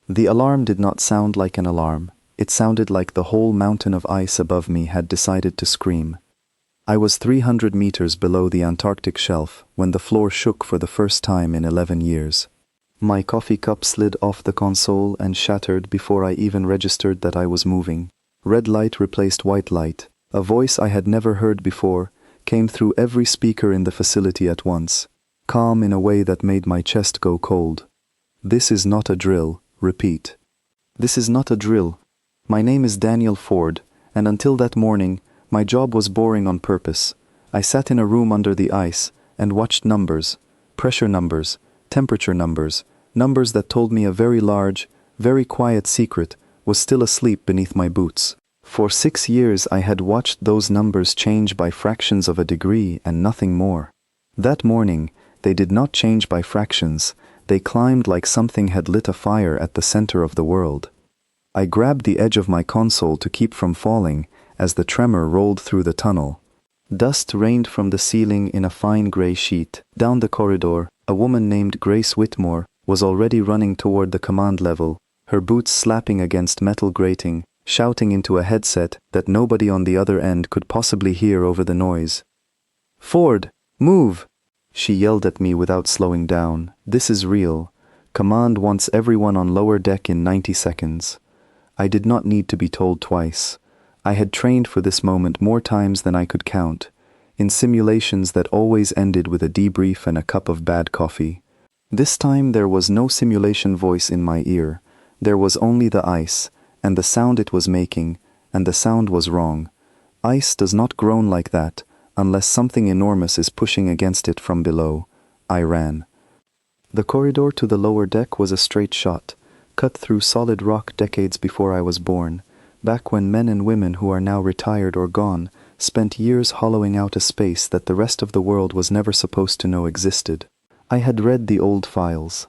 The alarm did not sound like an alarm. It sounded like the whole mountain of ice above me had decided to scream. I was 300 meters below the Antarctic shelf when the floor shook for the first time in 11 years. My coffee cup slid off the console and shattered before I even registered that I was moving. Red light replaced white light. A voice I had never heard before came through every speaker in the facility at once, calm in a way that made my chest go cold. This is not a drill. Repeat. This is not a drill. My name is Daniel Ford, and until that morning, my job was boring on purpose. I sat in a room under the ice and watched numbers, pressure numbers, temperature numbers, numbers that told me a very large, very quiet secret was still asleep beneath my boots. For 6 years I had watched those numbers change by fractions of a degree and nothing more. That morning, they did not change by fractions. They climbed like something had lit a fire at the center of the world. I grabbed the edge of my console to keep from falling as the tremor rolled through the tunnel. Dust rained from the ceiling in a fine gray sheet. Down the corridor, a woman named Grace Whitmore was already running toward the command level, her boots slapping against metal grating, shouting into a headset that nobody on the other end could possibly hear over the noise. "Ford, move!" She yelled at me without slowing down. "This is real. Command wants everyone on lower deck in 90 seconds. I did not need to be told twice. I had trained for this moment more times than I could count, in simulations that always ended with a debrief and a cup of bad coffee. This time there was no simulation voice in my ear. There was only the ice, and the sound it was making, and the sound was wrong. Ice does not groan like that, unless something enormous is pushing against it from below. I ran. The corridor to the lower deck was a straight shot, cut through solid rock decades before I was born, back when men and women who are now retired or gone spent years hollowing out a space that the rest of the world was never supposed to know existed. I had read the old files.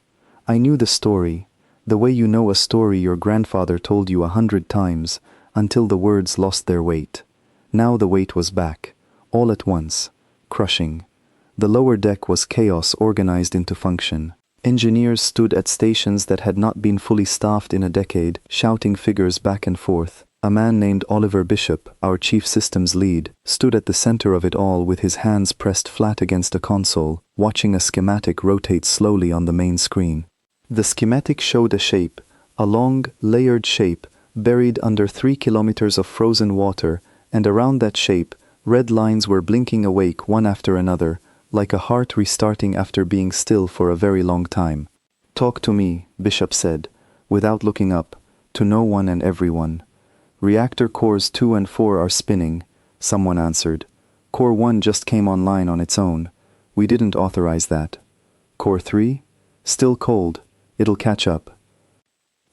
I knew the story, the way you know a story your grandfather told you 100 times, until the words lost their weight. Now the weight was back. All at once, crushing. The lower deck was chaos organized into function. Engineers stood at stations that had not been fully staffed in a decade, shouting figures back and forth. A man named Oliver Bishop, our chief systems lead, stood at the center of it all with his hands pressed flat against a console, watching a schematic rotate slowly on the main screen. The schematic showed a shape, a long, layered shape, buried under 3 kilometers of frozen water, and around that shape, red lines were blinking awake one after another, like a heart restarting after being still for a very long time. "Talk to me," Bishop said, without looking up, to no one and everyone. "Reactor cores 2 and 4 are spinning," someone answered. "Core 1 just came online on its own. We didn't authorize that. Core 3? Still cold. It'll catch up."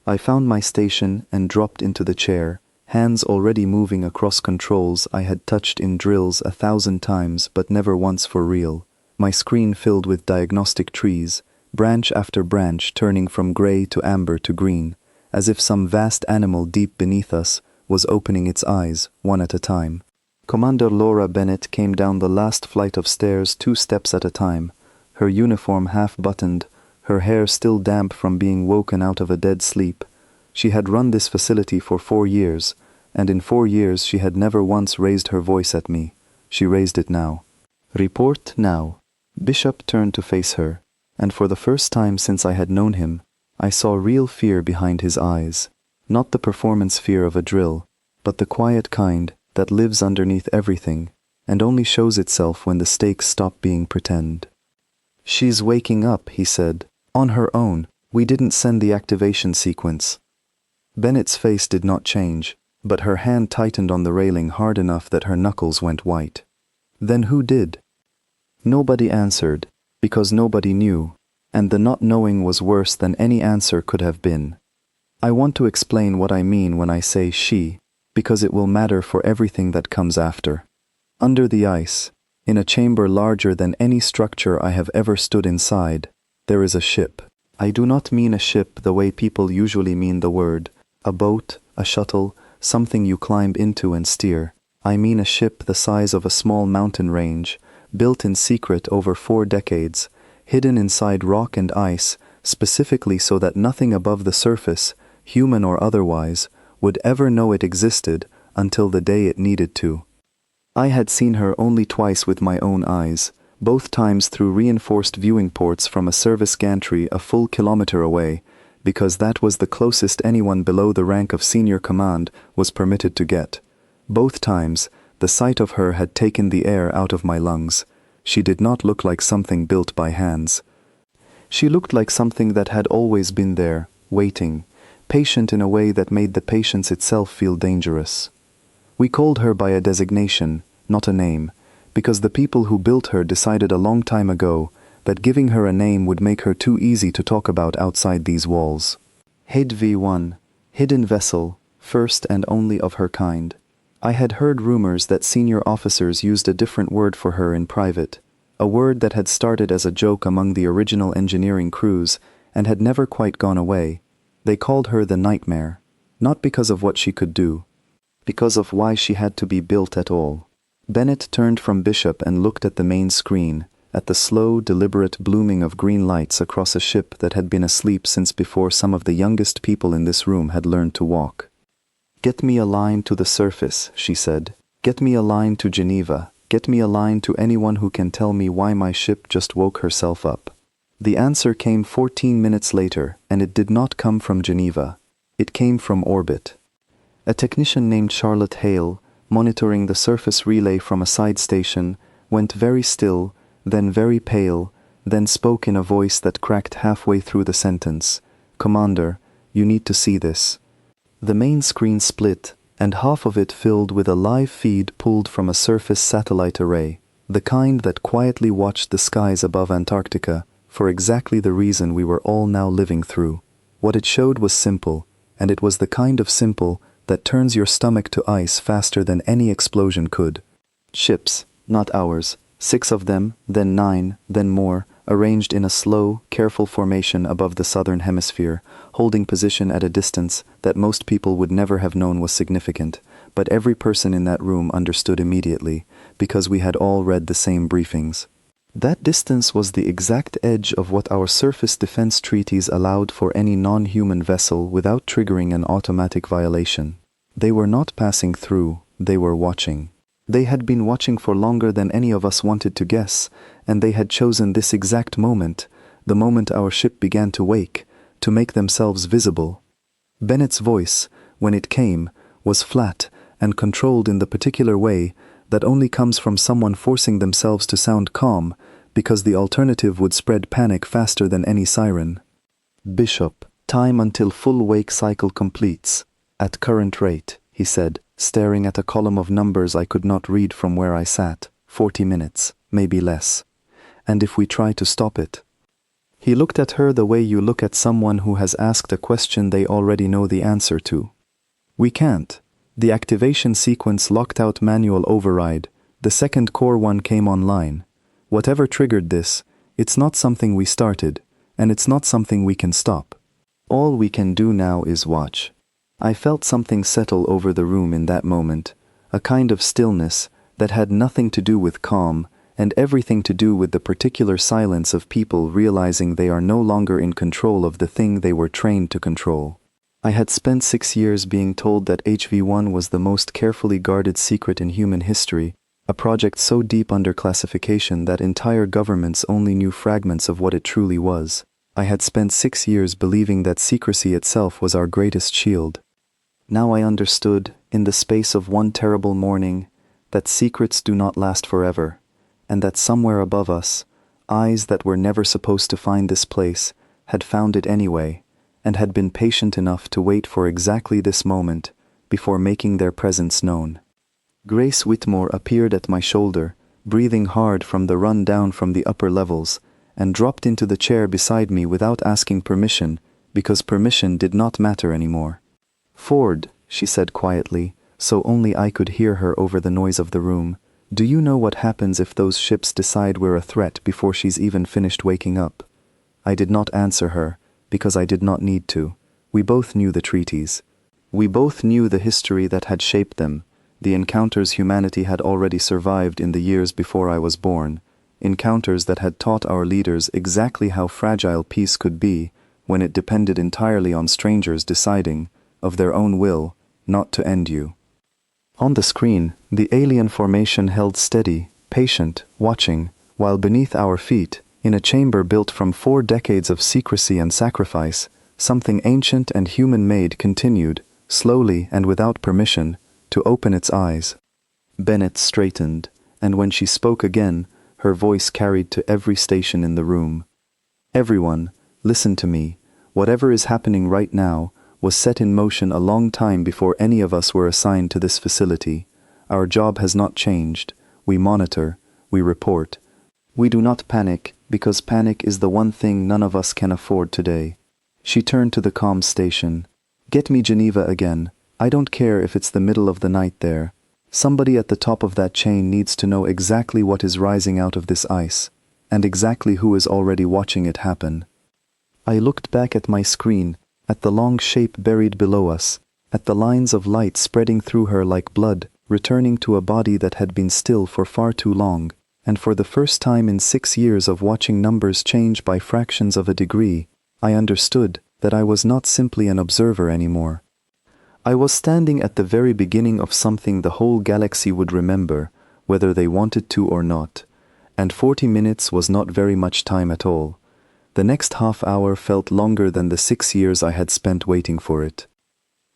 I found my station and dropped into the chair, hands already moving across controls I had touched in drills 1,000 times but never once for real. My screen filled with diagnostic trees, branch after branch turning from gray to amber to green, as if some vast animal deep beneath us was opening its eyes, one at a time. Commander Laura Bennett came down the last flight of stairs 2 steps at a time, her uniform half-buttoned, her hair still damp from being woken out of a dead sleep. She had run this facility for 4 years, and in 4 years she had never once raised her voice at me. She raised it now. "Report now." Bishop turned to face her, and for the first time since I had known him, I saw real fear behind his eyes. Not the performance fear of a drill, but the quiet kind that lives underneath everything, and only shows itself when the stakes stop being pretend. "She's waking up," he said. "On her own. We didn't send the activation sequence." Bennett's face did not change, but her hand tightened on the railing hard enough that her knuckles went white. Then who did? Nobody answered, because nobody knew, and the not knowing was worse than any answer could have been. I want to explain what I mean when I say she, because it will matter for everything that comes after. Under the ice, in a chamber larger than any structure I have ever stood inside, there is a ship. I do not mean a ship the way people usually mean the word, a boat, a shuttle, something you climb into and steer. I mean a ship the size of a small mountain range, built in secret over 4 decades, hidden inside rock and ice, specifically so that nothing above the surface, human or otherwise, would ever know it existed until the day it needed to. I had seen her only twice with my own eyes, both times through reinforced viewing ports from a service gantry a full kilometer away, because that was the closest anyone below the rank of senior command was permitted to get. Both times, the sight of her had taken the air out of my lungs. She did not look like something built by hands. She looked like something that had always been there, waiting, patient in a way that made the patience itself feel dangerous. We called her by a designation, not a name, because the people who built her decided a long time ago that giving her a name would make her too easy to talk about outside these walls. HFY, hidden vessel, first and only of her kind. I had heard rumors that senior officers used a different word for her in private, a word that had started as a joke among the original engineering crews and had never quite gone away. They called her the Nightmare, not because of what she could do, because of why she had to be built at all. Bennett turned from Bishop and looked at the main screen, at the slow, deliberate blooming of green lights across a ship that had been asleep since before some of the youngest people in this room had learned to walk. "Get me a line to the surface," she said. "Get me a line to Geneva. Get me a line to anyone who can tell me why my ship just woke herself up." The answer came 14 minutes later, and it did not come from Geneva. It came from orbit. A technician named Charlotte Hale, monitoring the surface relay from a side station, went very still, then very pale, then spoke in a voice that cracked halfway through the sentence. "Commander, you need to see this." The main screen split, and half of it filled with a live feed pulled from a surface satellite array, the kind that quietly watched the skies above Antarctica for exactly the reason we were all now living through. What it showed was simple, and it was the kind of simple that turns your stomach to ice faster than any explosion could. Ships, not ours, 6 of them, then 9, then more, arranged in a slow, careful formation above the southern hemisphere, holding position at a distance that most people would never have known was significant, but every person in that room understood immediately, because we had all read the same briefings. That distance was the exact edge of what our surface defense treaties allowed for any non-human vessel without triggering an automatic violation. They were not passing through, they were watching. They had been watching for longer than any of us wanted to guess, and they had chosen this exact moment, the moment our ship began to wake, to make themselves visible. Bennett's voice, when it came, was flat and controlled in the particular way that only comes from someone forcing themselves to sound calm, because the alternative would spread panic faster than any siren. "Bishop, time until full wake cycle completes, at current rate," he said, staring at a column of numbers I could not read from where I sat. 40 minutes, maybe less. "And if we try to stop it?" He looked at her the way you look at someone who has asked a question they already know the answer to. "We can't." The activation sequence locked out manual override. The second core one came online. Whatever triggered this, it's not something we started, and it's not something we can stop. All we can do now is watch. I felt something settle over the room in that moment, a kind of stillness that had nothing to do with calm and everything to do with the particular silence of people realizing they are no longer in control of the thing they were trained to control. I had spent 6 years being told that HV1 was the most carefully guarded secret in human history, a project so deep under classification that entire governments only knew fragments of what it truly was. I had spent 6 years believing that secrecy itself was our greatest shield. Now I understood, in the space of one terrible morning, that secrets do not last forever, and that somewhere above us, eyes that were never supposed to find this place had found it anyway, and had been patient enough to wait for exactly this moment before making their presence known. Grace Whitmore appeared at my shoulder, breathing hard from the run down from the upper levels, and dropped into the chair beside me without asking permission, because permission did not matter anymore. "Ford," she said quietly, so only I could hear her over the noise of the room, "do you know what happens if those ships decide we're a threat before she's even finished waking up?" I did not answer her, because I did not need to. We both knew the treaties. We both knew the history that had shaped them, the encounters humanity had already survived in the years before I was born, encounters that had taught our leaders exactly how fragile peace could be when it depended entirely on strangers deciding, of their own will, not to end you. On the screen, the alien formation held steady, patient, watching, while beneath our feet, in a chamber built from 4 decades of secrecy and sacrifice, something ancient and human-made continued, slowly and without permission, to open its eyes. Bennett straightened, and when she spoke again, her voice carried to every station in the room. Everyone, listen to me. Whatever is happening right now was set in motion a long time before any of us were assigned to this facility. Our job has not changed. We monitor. We report. We do not panic, because panic is the one thing none of us can afford today. She turned to the comms station. Get me Geneva again. I don't care if it's the middle of the night there. Somebody at the top of that chain needs to know exactly what is rising out of this ice, and exactly who is already watching it happen. I looked back at my screen, at the long shape buried below us, at the lines of light spreading through her like blood, returning to a body that had been still for far too long, and for the first time in 6 years of watching numbers change by fractions of a degree, I understood that I was not simply an observer anymore. I was standing at the very beginning of something the whole galaxy would remember, whether they wanted to or not, and 40 minutes was not very much time at all. The next half hour felt longer than the 6 years I had spent waiting for it.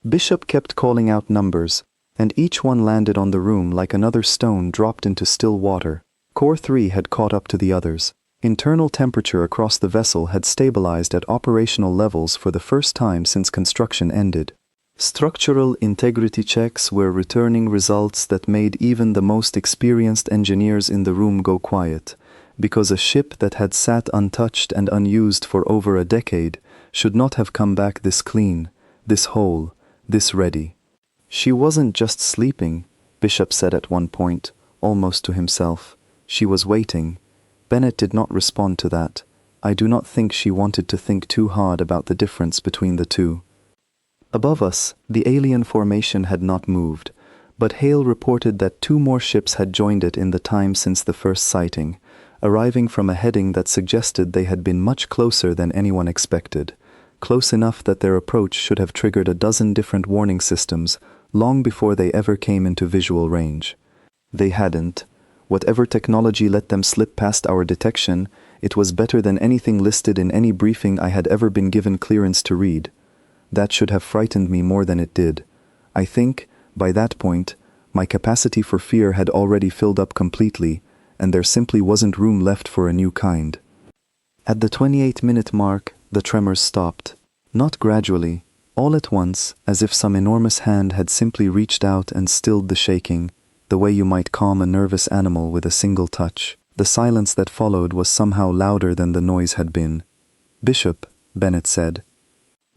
Bishop kept calling out numbers, and each one landed on the room like another stone dropped into still water. Core 3 had caught up to the others. Internal temperature across the vessel had stabilized at operational levels for the first time since construction ended. Structural integrity checks were returning results that made even the most experienced engineers in the room go quiet, because a ship that had sat untouched and unused for over a decade should not have come back this clean, this whole, this ready. She wasn't just sleeping, Bishop said at one point, almost to himself. She was waiting. Bennett did not respond to that. I do not think she wanted to think too hard about the difference between the two. Above us, the alien formation had not moved, but Hale reported that 2 more ships had joined it in the time since the first sighting, arriving from a heading that suggested they had been much closer than anyone expected, close enough that their approach should have triggered a dozen different warning systems long before they ever came into visual range. They hadn't. Whatever technology let them slip past our detection, it was better than anything listed in any briefing I had ever been given clearance to read. That should have frightened me more than it did. I think, by that point, my capacity for fear had already filled up completely, and there simply wasn't room left for a new kind. At the 28-minute mark, the tremors stopped. Not gradually, all at once, as if some enormous hand had simply reached out and stilled the shaking, the way you might calm a nervous animal with a single touch. The silence that followed was somehow louder than the noise had been. "Bishop," Bennett said.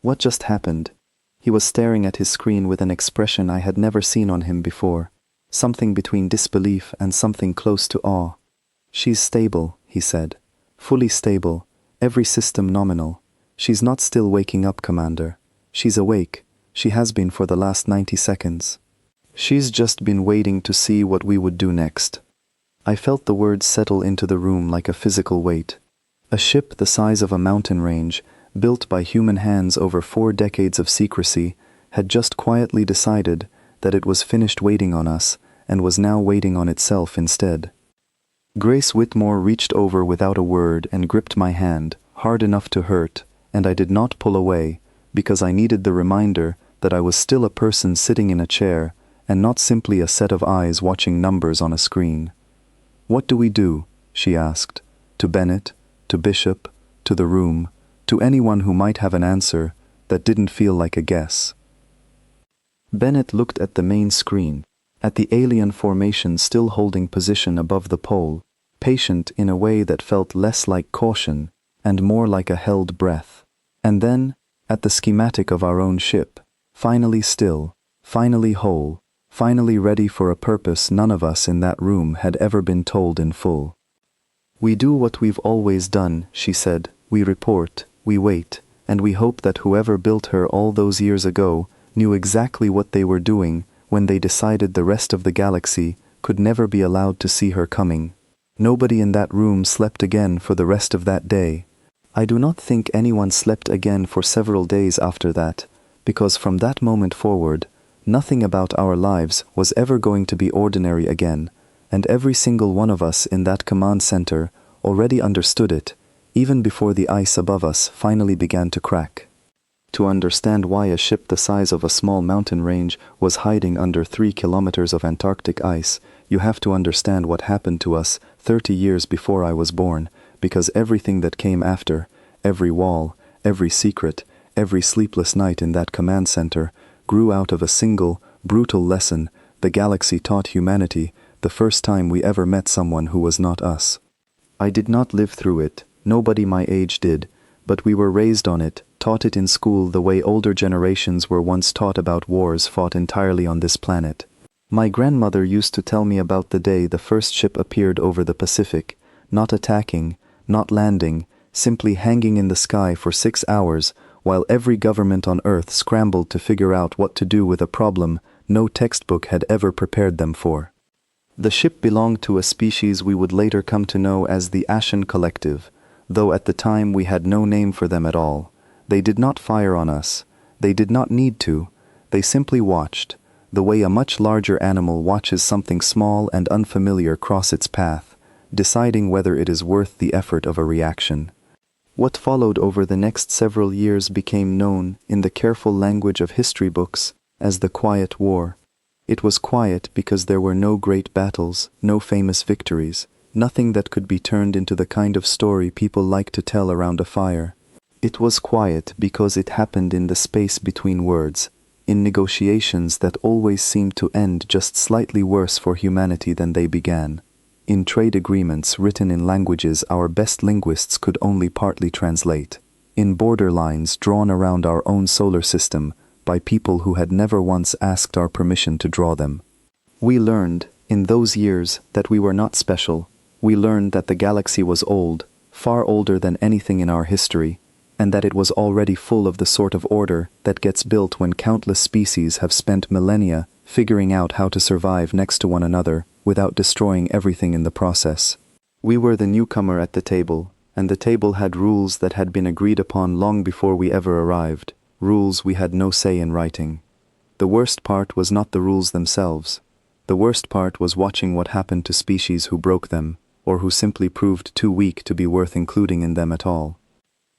"What just happened?" He was staring at his screen with an expression I had never seen on him before, something between disbelief and something close to awe. "She's stable," he said. "Fully stable, every system nominal. She's not still waking up, Commander. She's awake. She has been for the last 90 seconds. She's just been waiting to see what we would do next." I felt the words settle into the room like a physical weight. A ship the size of a mountain range, built by human hands over 4 decades of secrecy, had just quietly decided that it was finished waiting on us and was now waiting on itself instead. Grace Whitmore reached over without a word and gripped my hand, hard enough to hurt, and I did not pull away, because I needed the reminder that I was still a person sitting in a chair and not simply a set of eyes watching numbers on a screen. "What do we do?" she asked, to Bennett, to Bishop, to the room, to anyone who might have an answer that didn't feel like a guess. Bennett looked at the main screen, at the alien formation still holding position above the pole, patient in a way that felt less like caution and more like a held breath. And then, at the schematic of our own ship, finally still, finally whole, finally ready for a purpose none of us in that room had ever been told in full. "We do what we've always done," she said. "We report, we wait, and we hope that whoever built her all those years ago knew exactly what they were doing when they decided the rest of the galaxy could never be allowed to see her coming. Nobody in that room slept again for the rest of that day. I do not think anyone slept again for several days after that, because from that moment forward, nothing about our lives was ever going to be ordinary again, and every single one of us in that command center already understood it, even before the ice above us finally began to crack. To understand why a ship the size of a small mountain range was hiding under 3 kilometers of Antarctic ice, you have to understand what happened to us 30 years before I was born, because everything that came after, every wall, every secret, every sleepless night in that command center, grew out of a single, brutal lesson the galaxy taught humanity the first time we ever met someone who was not us. I did not live through it, nobody my age did, but we were raised on it, taught it in school the way older generations were once taught about wars fought entirely on this planet. My grandmother used to tell me about the day the first ship appeared over the Pacific, not attacking, not landing, simply hanging in the sky for 6 hours, while every government on Earth scrambled to figure out what to do with a problem no textbook had ever prepared them for. The ship belonged to a species we would later come to know as the Ashen Collective, though at the time we had no name for them at all. They did not fire on us. They did not need to. They simply watched, the way a much larger animal watches something small and unfamiliar cross its path, deciding whether it is worth the effort of a reaction. What followed over the next several years became known, in the careful language of history books, as the Quiet War. It was quiet because there were no great battles, no famous victories, nothing that could be turned into the kind of story people like to tell around a fire. It was quiet because it happened in the space between words, in negotiations that always seemed to end just slightly worse for humanity than they began, in trade agreements written in languages our best linguists could only partly translate, in border lines drawn around our own solar system by people who had never once asked our permission to draw them. We learned, in those years, that we were not special. We learned that the galaxy was old, far older than anything in our history, and that it was already full of the sort of order that gets built when countless species have spent millennia figuring out how to survive next to one another without destroying everything in the process. We were the newcomer at the table, and the table had rules that had been agreed upon long before we ever arrived, rules we had no say in writing. The worst part was not the rules themselves. The worst part was watching what happened to species who broke them, or who simply proved too weak to be worth including in them at all.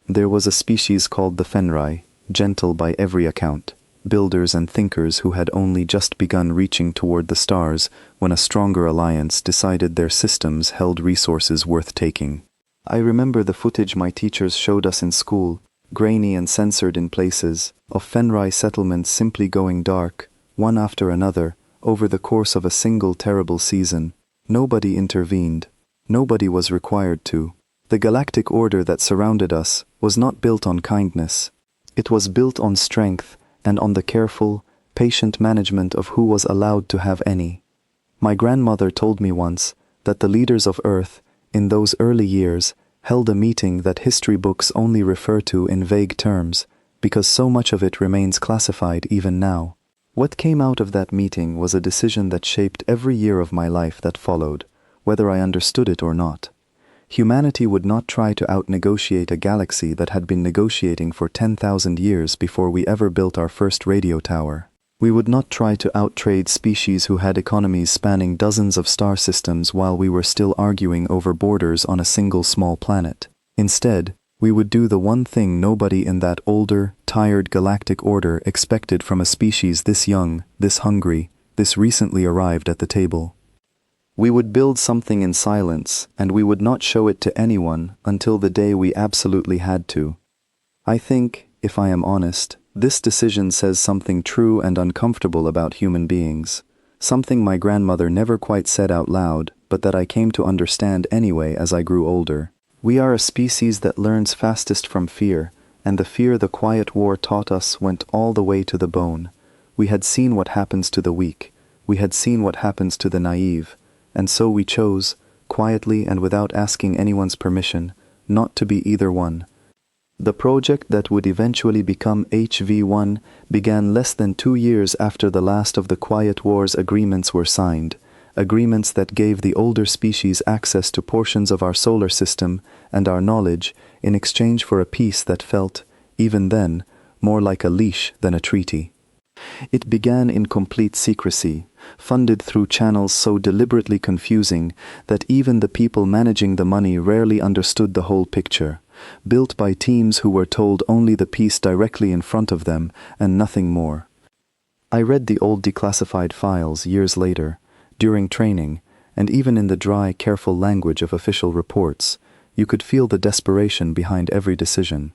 There was a species called the Fenrai, gentle by every account, builders and thinkers who had only just begun reaching toward the stars when a stronger alliance decided their systems held resources worth taking. I remember the footage my teachers showed us in school, grainy and censored in places, of Fenrai settlements simply going dark, one after another, over the course of a single terrible season. Nobody intervened. Nobody was required to. The galactic order that surrounded us was not built on kindness. It was built on strength and on the careful, patient management of who was allowed to have any. My grandmother told me once that the leaders of Earth, in those early years, held a meeting that history books only refer to in vague terms, because so much of it remains classified even now. What came out of that meeting was a decision that shaped every year of my life that followed, whether I understood it or not. Humanity would not try to out-negotiate a galaxy that had been negotiating for 10,000 years before we ever built our first radio tower. We would not try to out-trade species who had economies spanning dozens of star systems while we were still arguing over borders on a single small planet. Instead, we would do the one thing nobody in that older, tired galactic order expected from a species this young, this hungry, this recently arrived at the table. We would build something in silence, and we would not show it to anyone until the day we absolutely had to. I think, if I am honest, this decision says something true and uncomfortable about human beings, something my grandmother never quite said out loud, but that I came to understand anyway as I grew older. We are a species that learns fastest from fear, and the fear the Quiet War taught us went all the way to the bone. We had seen what happens to the weak. We had seen what happens to the naive. And so we chose, quietly and without asking anyone's permission, not to be either one. The project that would eventually become HV1 began less than 2 years after the last of the Quiet War's agreements were signed, agreements that gave the older species access to portions of our solar system and our knowledge in exchange for a peace that felt, even then, more like a leash than a treaty. It began in complete secrecy, funded through channels so deliberately confusing that even the people managing the money rarely understood the whole picture, built by teams who were told only the piece directly in front of them and nothing more. I read the old declassified files years later, during training, and even in the dry, careful language of official reports, you could feel the desperation behind every decision.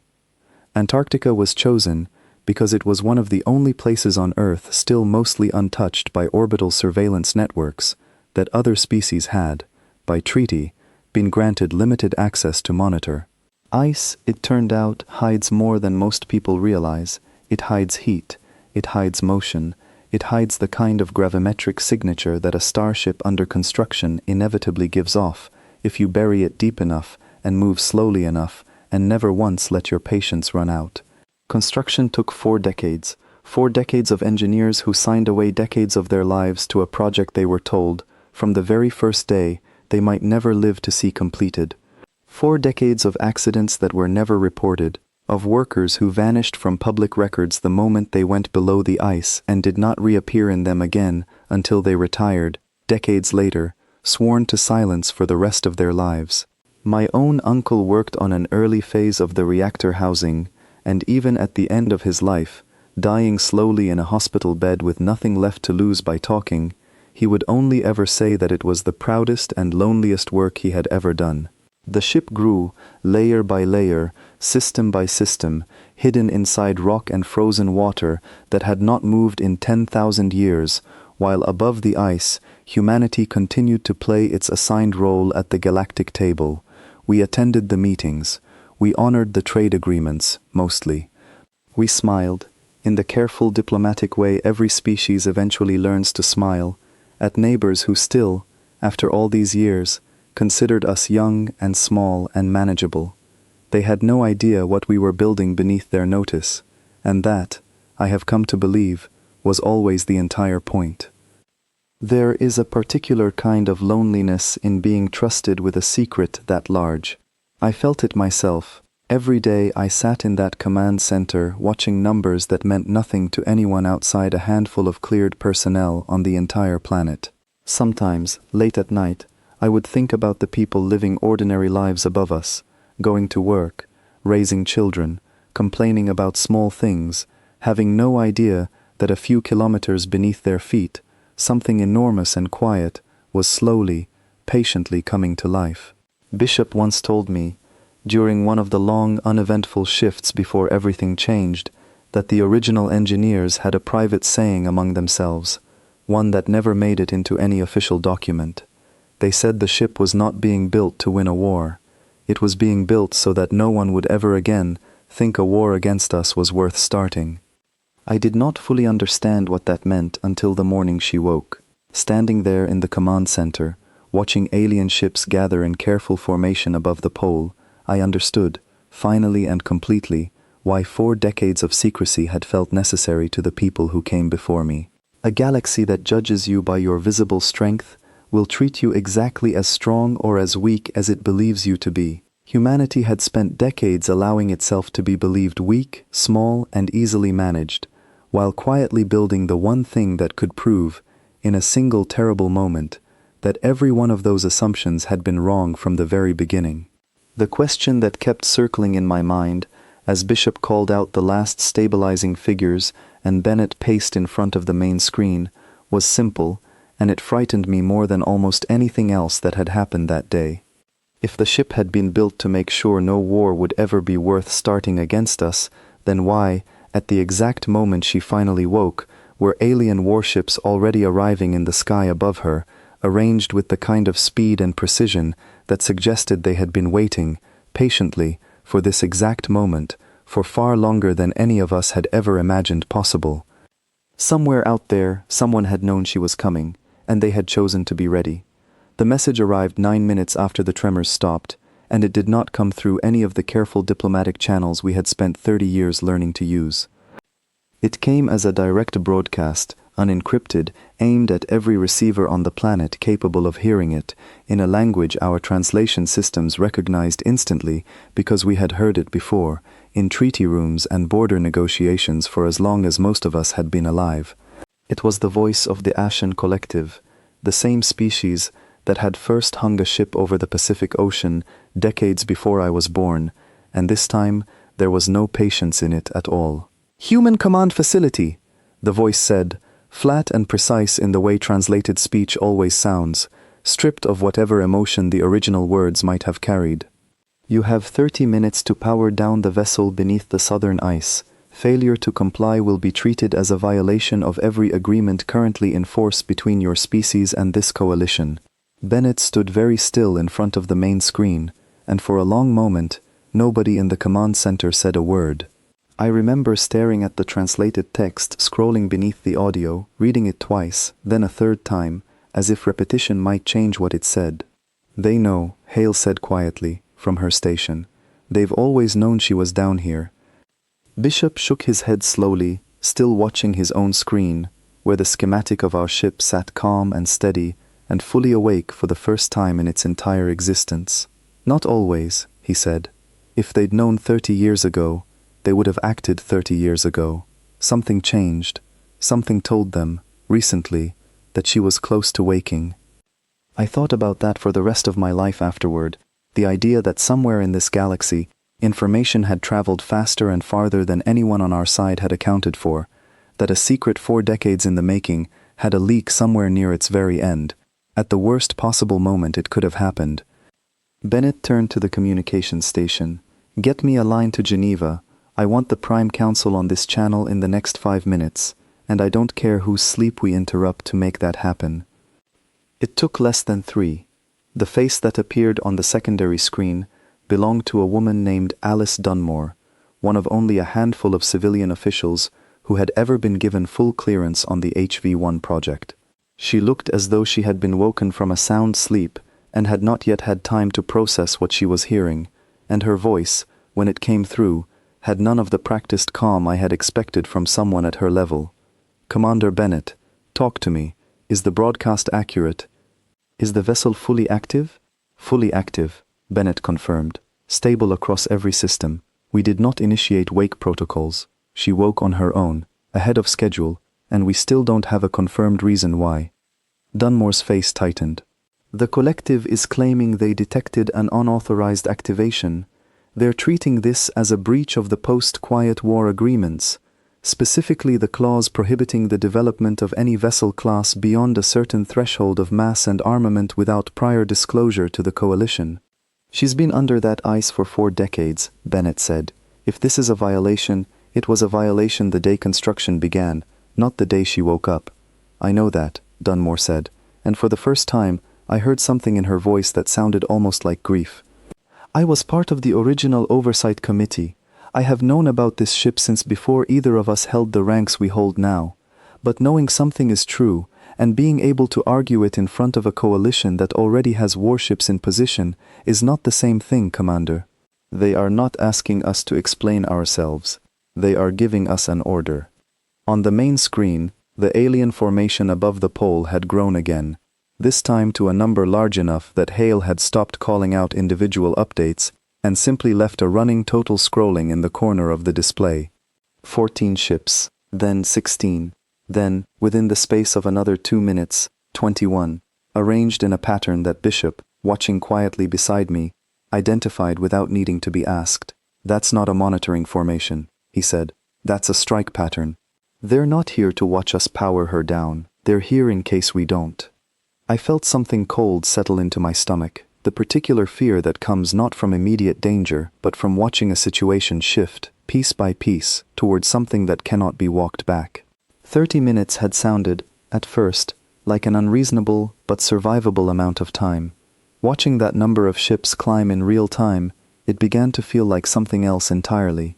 Antarctica was chosen because it was one of the only places on Earth still mostly untouched by orbital surveillance networks that other species had, by treaty, been granted limited access to monitor. Ice, it turned out, hides more than most people realize. It hides heat, it hides motion, it hides the kind of gravimetric signature that a starship under construction inevitably gives off if you bury it deep enough and move slowly enough and never once let your patience run out. Construction took 4 decades, 4 decades of engineers who signed away decades of their lives to a project they were told, from the very first day, they might never live to see completed. 4 decades of accidents that were never reported, of workers who vanished from public records the moment they went below the ice and did not reappear in them again until they retired, decades later, sworn to silence for the rest of their lives. My own uncle worked on an early phase of the reactor housing, and even at the end of his life, dying slowly in a hospital bed with nothing left to lose by talking, he would only ever say that it was the proudest and loneliest work he had ever done. The ship grew, layer by layer, system by system, hidden inside rock and frozen water that had not moved in 10,000 years, while above the ice, humanity continued to play its assigned role at the galactic table. We attended the meetings. We honored the trade agreements, mostly. We smiled, in the careful diplomatic way every species eventually learns to smile, at neighbors who still, after all these years, considered us young and small and manageable. They had no idea what we were building beneath their notice, and that, I have come to believe, was always the entire point. There is a particular kind of loneliness in being trusted with a secret that large. I felt it myself. Every day I sat in that command center watching numbers that meant nothing to anyone outside a handful of cleared personnel on the entire planet. Sometimes, late at night, I would think about the people living ordinary lives above us, going to work, raising children, complaining about small things, having no idea that a few kilometers beneath their feet, something enormous and quiet was slowly, patiently coming to life. Bishop once told me, during one of the long, uneventful shifts before everything changed, that the original engineers had a private saying among themselves, one that never made it into any official document. They said the ship was not being built to win a war. It was being built so that no one would ever again think a war against us was worth starting. I did not fully understand what that meant until the morning she woke. Standing there in the command center, watching alien ships gather in careful formation above the pole, I understood, finally and completely, why 4 decades of secrecy had felt necessary to the people who came before me. A galaxy that judges you by your visible strength will treat you exactly as strong or as weak as it believes you to be. Humanity had spent decades allowing itself to be believed weak, small, and easily managed, while quietly building the one thing that could prove, in a single terrible moment, that every one of those assumptions had been wrong from the very beginning. The question that kept circling in my mind, as Bishop called out the last stabilizing figures and Bennett paced in front of the main screen, was simple, and it frightened me more than almost anything else that had happened that day. If the ship had been built to make sure no war would ever be worth starting against us, then why, at the exact moment she finally woke, were alien warships already arriving in the sky above her, arranged with the kind of speed and precision that suggested they had been waiting, patiently, for this exact moment, for far longer than any of us had ever imagined possible. Somewhere out there, someone had known she was coming, and they had chosen to be ready. The message arrived 9 minutes after the tremors stopped, and it did not come through any of the careful diplomatic channels we had spent 30 years learning to use. It came as a direct broadcast, unencrypted, aimed at every receiver on the planet capable of hearing it, in a language our translation systems recognized instantly because we had heard it before, in treaty rooms and border negotiations for as long as most of us had been alive. It was the voice of the Ashen Collective, the same species that had first hung a ship over the Pacific Ocean decades before I was born, and this time there was no patience in it at all. "Human Command Facility," the voice said, flat and precise in the way translated speech always sounds, stripped of whatever emotion the original words might have carried. "You have 30 minutes to power down the vessel beneath the southern ice. Failure to comply will be treated as a violation of every agreement currently in force between your species and this coalition." Bennett stood very still in front of the main screen, and for a long moment, nobody in the command center said a word. I remember staring at the translated text scrolling beneath the audio, reading it twice, then a third time, as if repetition might change what it said. "They know," Hale said quietly, from her station. "They've always known she was down here." Bishop shook his head slowly, still watching his own screen, where the schematic of our ship sat calm and steady, and fully awake for the first time in its entire existence. "Not always," he said. "If they'd known 30 years ago, they would have acted 30 years ago. Something changed. Something told them, recently, that she was close to waking." I thought about that for the rest of my life afterward, the idea that somewhere in this galaxy, information had traveled faster and farther than anyone on our side had accounted for, that a secret 4 decades in the making had a leak somewhere near its very end. At the worst possible moment it could have happened. Bennett turned to the communication station. "Get me a line to Geneva. I want the Prime Council on this channel in the next 5 minutes, and I don't care whose sleep we interrupt to make that happen." It took less than 3. The face that appeared on the secondary screen belonged to a woman named Alice Dunmore, one of only a handful of civilian officials who had ever been given full clearance on the HV-1 project. She looked as though she had been woken from a sound sleep and had not yet had time to process what she was hearing, and her voice, when it came through, had none of the practiced calm I had expected from someone at her level. "Commander Bennett, talk to me. Is the broadcast accurate? Is the vessel fully active?" "Fully active," Bennett confirmed. "Stable across every system. We did not initiate wake protocols. She woke on her own, ahead of schedule, and we still don't have a confirmed reason why." Dunmore's face tightened. "The collective is claiming they detected an unauthorized activation. They're treating this as a breach of the post-Quiet War agreements, specifically the clause prohibiting the development of any vessel class beyond a certain threshold of mass and armament without prior disclosure to the coalition." "She's been under that ice for 4 decades, Bennett said. "If this is a violation, it was a violation the day construction began, not the day she woke up." "I know that," Dunmore said, and for the first time I heard something in her voice that sounded almost like grief. "I was part of the original oversight committee. I have known about this ship since before either of us held the ranks we hold now. But knowing something is true, and being able to argue it in front of a coalition that already has warships in position, is not the same thing, Commander. They are not asking us to explain ourselves. They are giving us an order." On the main screen, the alien formation above the pole had grown again, this time to a number large enough that Hale had stopped calling out individual updates and simply left a running total scrolling in the corner of the display. 14 ships, then 16, then, within the space of another 2 minutes, 21, arranged in a pattern that Bishop, watching quietly beside me, identified without needing to be asked. "That's not a monitoring formation," he said. "That's a strike pattern. They're not here to watch us power her down. They're here in case we don't." I felt something cold settle into my stomach, the particular fear that comes not from immediate danger, but from watching a situation shift, piece by piece, towards something that cannot be walked back. 30 minutes had sounded, at first, like an unreasonable but survivable amount of time. Watching that number of ships climb in real time, it began to feel like something else entirely.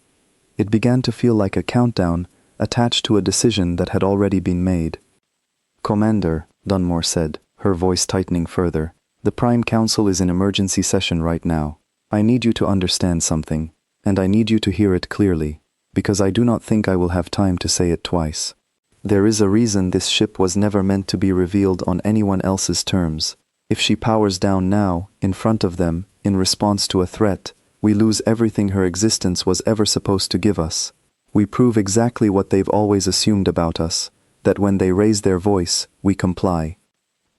It began to feel like a countdown attached to a decision that had already been made. "Commander," Dunmore said, her voice tightening further, "the Prime Council is in emergency session right now. I need you to understand something, and I need you to hear it clearly. because I do not think I will have time to say it twice. There is a reason this ship was never meant to be revealed on anyone else's terms. If she powers down now, in front of them, in response to a threat, we lose everything her existence was ever supposed to give us. We prove exactly what they've always assumed about us, that when they raise their voice, we comply.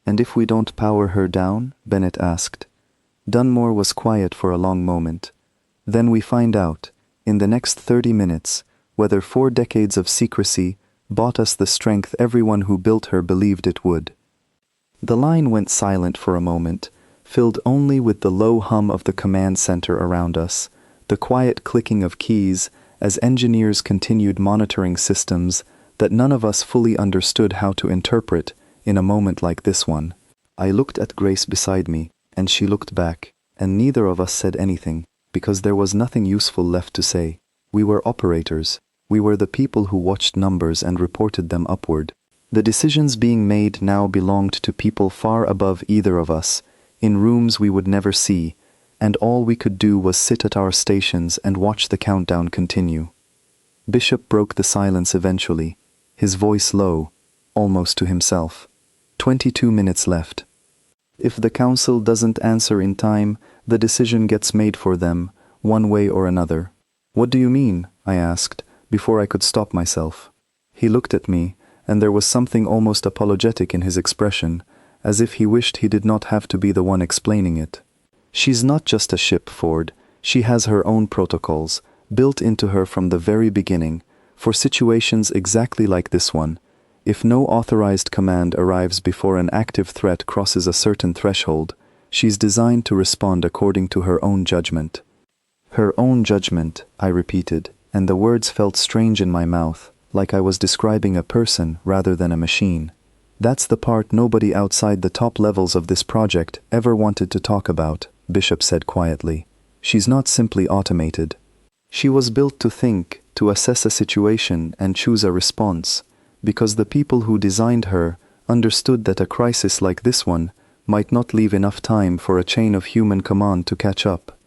And if we don't power her down? Bennett asked. Dunmore was quiet for a long moment. Then we find out, in the next 30 minutes, whether 4 decades of secrecy bought us the strength everyone who built her believed it would. The line went silent for a moment, filled only with the low hum of the command center around us, the quiet clicking of keys as engineers continued monitoring systems that none of us fully understood how to interpret in a moment like this one. I looked at Grace beside me, and she looked back, and neither of us said anything, because there was nothing useful left to say. We were operators. We were the people who watched numbers and reported them upward. The decisions being made now belonged to people far above either of us, in rooms we would never see, and all we could do was sit at our stations and watch the countdown continue. Bishop broke the silence eventually, his voice low, almost to himself. 22 minutes left. If the council doesn't answer in time, the decision gets made for them, one way or another. What do you mean? I asked, before I could stop myself. He looked at me, and there was something almost apologetic in his expression, as if he wished he did not have to be the one explaining it. She's not just a ship, Ford. She has her own protocols, built into her from the very beginning, for situations exactly like this one. If no authorized command arrives before an active threat crosses a certain threshold, she's designed to respond according to her own judgment. Her own judgment, I repeated, and the words felt strange in my mouth, like I was describing a person rather than a machine. That's the part nobody outside the top levels of this project ever wanted to talk about, Bishop said quietly. She's not simply automated. She was built to think, to assess a situation and choose a response, because the people who designed her understood that a crisis like this one might not leave enough time for a chain of human command to catch up.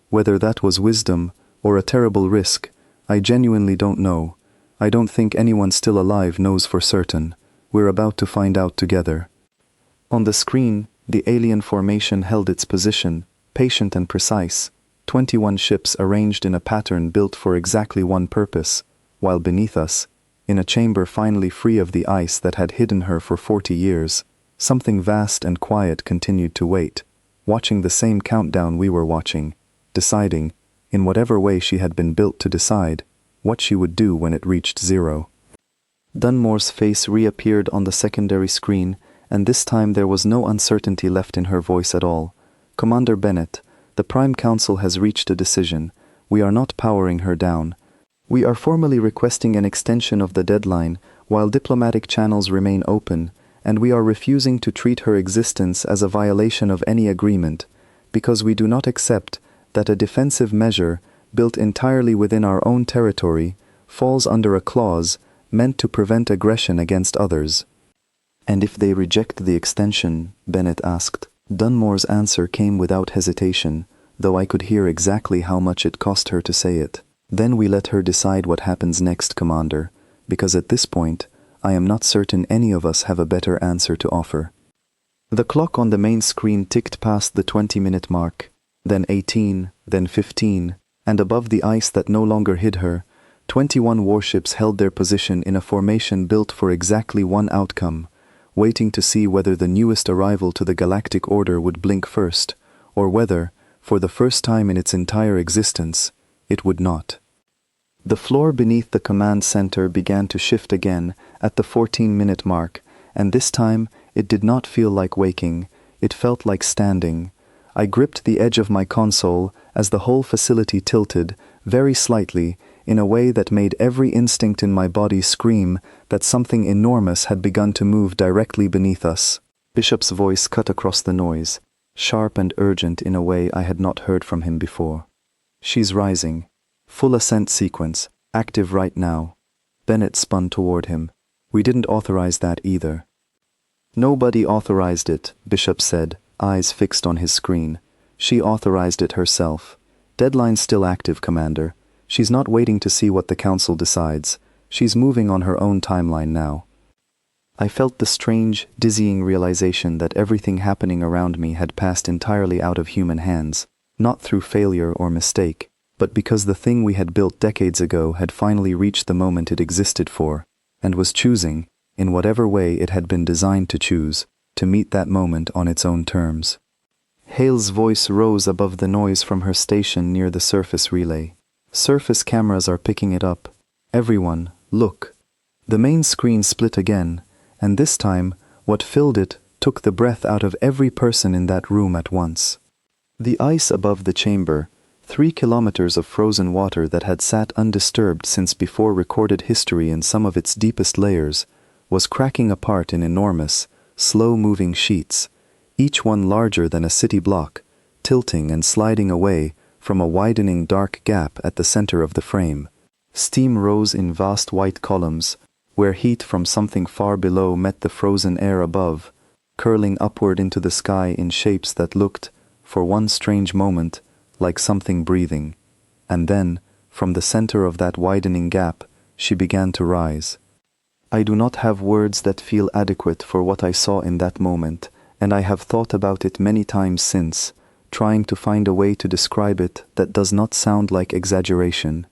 Whether that was wisdom or a terrible risk, I genuinely don't know. I don't think anyone still alive knows for certain. We're about to find out together. On the screen, the alien formation held its position, patient and precise, 21 ships arranged in a pattern built for exactly one purpose, while beneath us, in a chamber finally free of the ice that had hidden her for 40 years, something vast and quiet continued to wait, watching the same countdown we were watching, deciding, in whatever way she had been built to decide, what she would do when it reached 0. Dunmore's face reappeared on the secondary screen, and this time there was no uncertainty left in her voice at all. Commander Bennett, the Prime Council has reached a decision. We are not powering her down. We are formally requesting an extension of the deadline while diplomatic channels remain open, and we are refusing to treat her existence as a violation of any agreement, because we do not accept that a defensive measure, built entirely within our own territory, falls under a clause meant to prevent aggression against others. And if they reject the extension? Bennett asked. Dunmore's answer came without hesitation, though I could hear exactly how much it cost her to say it. Then we let her decide what happens next, Commander, because at this point, I am not certain any of us have a better answer to offer. The clock on the main screen ticked past the 20-minute mark, then 18, then 15, and above the ice that no longer hid her, 21 warships held their position in a formation built for exactly one outcome, waiting to see whether the newest arrival to the galactic order would blink first, or whether, for the first time in its entire existence, it would not. The floor beneath the command center began to shift again at the 14-minute mark, and this time it did not feel like waking, it felt like standing. I gripped the edge of my console as the whole facility tilted, very slightly, in a way that made every instinct in my body scream that something enormous had begun to move directly beneath us. Bishop's voice cut across the noise, sharp and urgent in a way I had not heard from him before. She's rising. Full ascent sequence, active right now. Bennett spun toward him. We didn't authorize that either. Nobody authorized it, Bishop said, eyes fixed on his screen. She authorized it herself. Deadline still active, Commander. She's not waiting to see what the council decides. She's moving on her own timeline now. I felt the strange, dizzying realization that everything happening around me had passed entirely out of human hands, not through failure or mistake, but because the thing we had built decades ago had finally reached the moment it existed for, and was choosing, in whatever way it had been designed to choose, to meet that moment on its own terms. Hale's voice rose above the noise from her station near the surface relay. Surface cameras are picking it up. Everyone, look. The main screen split again, and this time, what filled it took the breath out of every person in that room at once. The ice above the chamber, 3 kilometers of frozen water that had sat undisturbed since before recorded history in some of its deepest layers, was cracking apart in enormous, slow-moving sheets, each one larger than a city block, tilting and sliding away from a widening dark gap at the center of the frame. Steam rose in vast white columns, where heat from something far below met the frozen air above, curling upward into the sky in shapes that looked, for one strange moment, like something breathing. And then, from the center of that widening gap, she began to rise. I do not have words that feel adequate for what I saw in that moment, and I have thought about it many times since, trying to find a way to describe it that does not sound like exaggeration.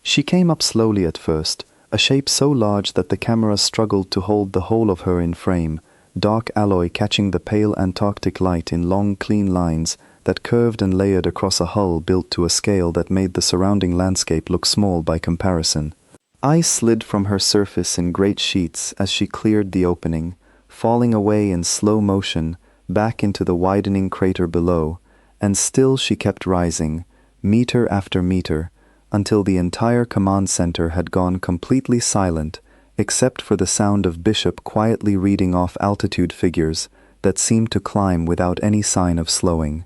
She came up slowly at first, a shape so large that the camera struggled to hold the whole of her in frame, dark alloy catching the pale Antarctic light in long, clean lines that curved and layered across a hull built to a scale that made the surrounding landscape look small by comparison. Ice slid from her surface in great sheets as she cleared the opening, falling away in slow motion back into the widening crater below, and still she kept rising, meter after meter, until the entire command center had gone completely silent, except for the sound of Bishop quietly reading off altitude figures that seemed to climb without any sign of slowing.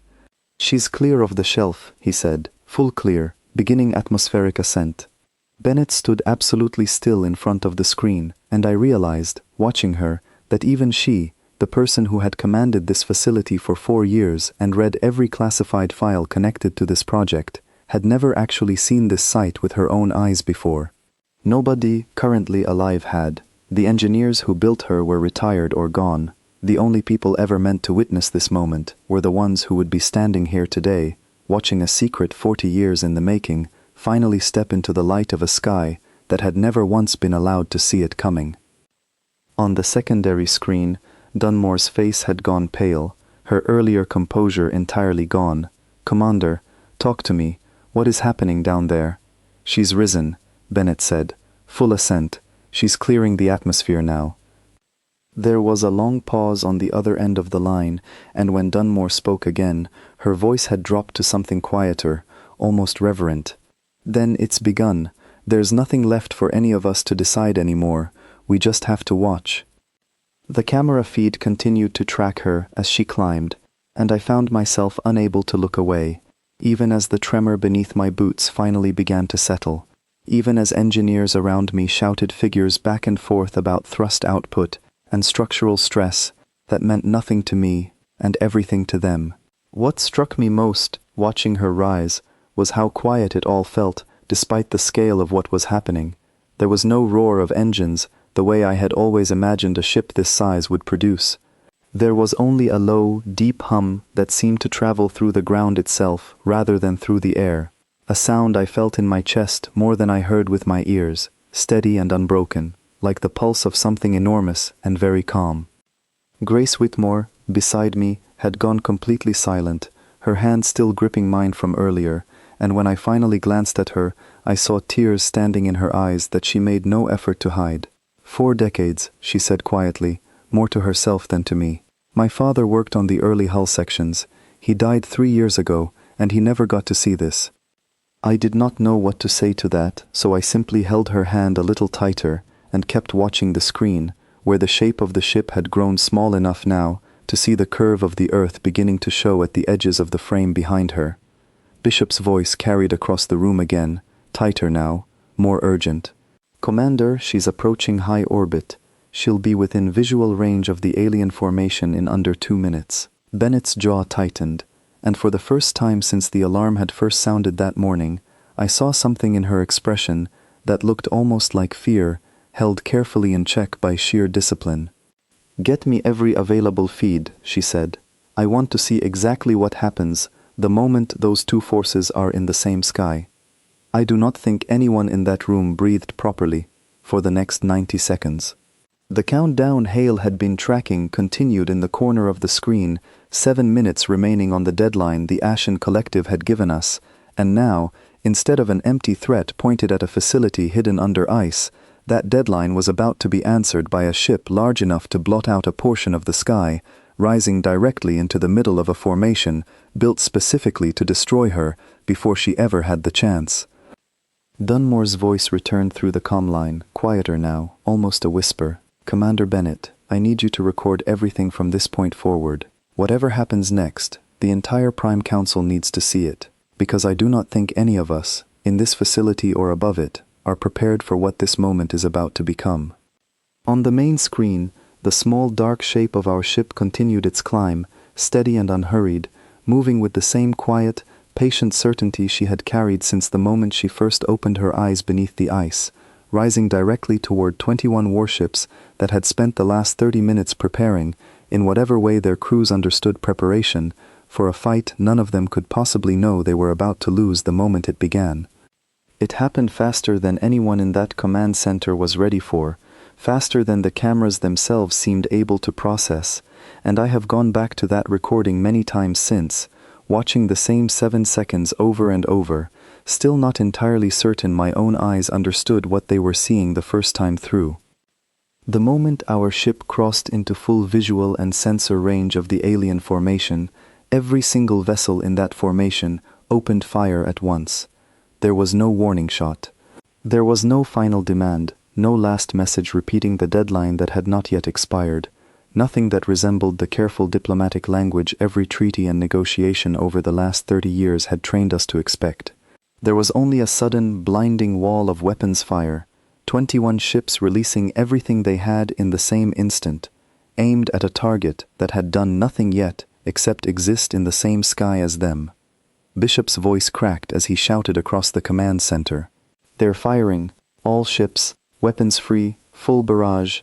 "She's clear of the shelf," he said, "full clear, beginning atmospheric ascent." Bennett stood absolutely still in front of the screen, and I realized, watching her, that even she, the person who had commanded this facility for 4 years and read every classified file connected to this project, had never actually seen this site with her own eyes before. Nobody currently alive had. The engineers who built her were retired or gone. The only people ever meant to witness this moment were the ones who would be standing here today, watching a secret 40 years in the making finally step into the light of a sky that had never once been allowed to see it coming. On the secondary screen, Dunmore's face had gone pale, her earlier composure entirely gone. "Commander, talk to me. What is happening down there?" "She's risen," Bennett said. "Full ascent. She's clearing the atmosphere now." There was a long pause on the other end of the line, and when Dunmore spoke again, her voice had dropped to something quieter, almost reverent. "Then it's begun. There's nothing left for any of us to decide anymore. We just have to watch." The camera feed continued to track her as she climbed, and I found myself unable to look away, even as the tremor beneath my boots finally began to settle, even as engineers around me shouted figures back and forth about thrust output and structural stress that meant nothing to me and everything to them. What struck me most, watching her rise, was how quiet it all felt despite the scale of what was happening. There was no roar of engines the way I had always imagined a ship this size would produce. There was only a low, deep hum that seemed to travel through the ground itself rather than through the air, a sound I felt in my chest more than I heard with my ears, steady and unbroken, like the pulse of something enormous and very calm. Grace Whitmore, beside me, had gone completely silent, her hand still gripping mine from earlier, and when I finally glanced at her, I saw tears standing in her eyes that she made no effort to hide. 4 decades, she said quietly, more to herself than to me. My father worked on the early hull sections. He died 3 years ago, and he never got to see this. I did not know what to say to that, so I simply held her hand a little tighter and kept watching the screen, where the shape of the ship had grown small enough now to see the curve of the earth beginning to show at the edges of the frame behind her. Bishop's voice carried across the room again, tighter now, more urgent. "Commander, she's approaching high orbit. She'll be within visual range of the alien formation in under 2 minutes." Bennett's jaw tightened, and for the first time since the alarm had first sounded that morning, I saw something in her expression that looked almost like fear, held carefully in check by sheer discipline. "Get me every available feed," she said. "I want to see exactly what happens the moment those two forces are in the same sky." I do not think anyone in that room breathed properly for the next 90 seconds. The countdown Hale had been tracking continued in the corner of the screen, 7 minutes remaining on the deadline the Ashen Collective had given us, and now, instead of an empty threat pointed at a facility hidden under ice, that deadline was about to be answered by a ship large enough to blot out a portion of the sky, rising directly into the middle of a formation built specifically to destroy her before she ever had the chance. Dunmore's voice returned through the comm line, quieter now, almost a whisper. "Commander Bennett, I need you to record everything from this point forward. Whatever happens next, the entire Prime Council needs to see it, because I do not think any of us, in this facility or above it, are prepared for what this moment is about to become." On the main screen, the small dark shape of our ship continued its climb, steady and unhurried, moving with the same quiet, patient certainty she had carried since the moment she first opened her eyes beneath the ice, rising directly toward 21 warships that had spent the last 30 minutes preparing, in whatever way their crews understood preparation, for a fight none of them could possibly know they were about to lose the moment it began. It happened faster than anyone in that command center was ready for, faster than the cameras themselves seemed able to process, and I have gone back to that recording many times since, watching the same 7 seconds over and over, still not entirely certain my own eyes understood what they were seeing the first time through. The moment our ship crossed into full visual and sensor range of the alien formation, every single vessel in that formation opened fire at once. There was no warning shot. There was no final demand, no last message repeating the deadline that had not yet expired. Nothing that resembled the careful diplomatic language every treaty and negotiation over the last 30 years had trained us to expect. There was only a sudden, blinding wall of weapons fire, 21 ships releasing everything they had in the same instant, aimed at a target that had done nothing yet except exist in the same sky as them. Bishop's voice cracked as he shouted across the command center. "They're firing. All ships. Weapons free. Full barrage."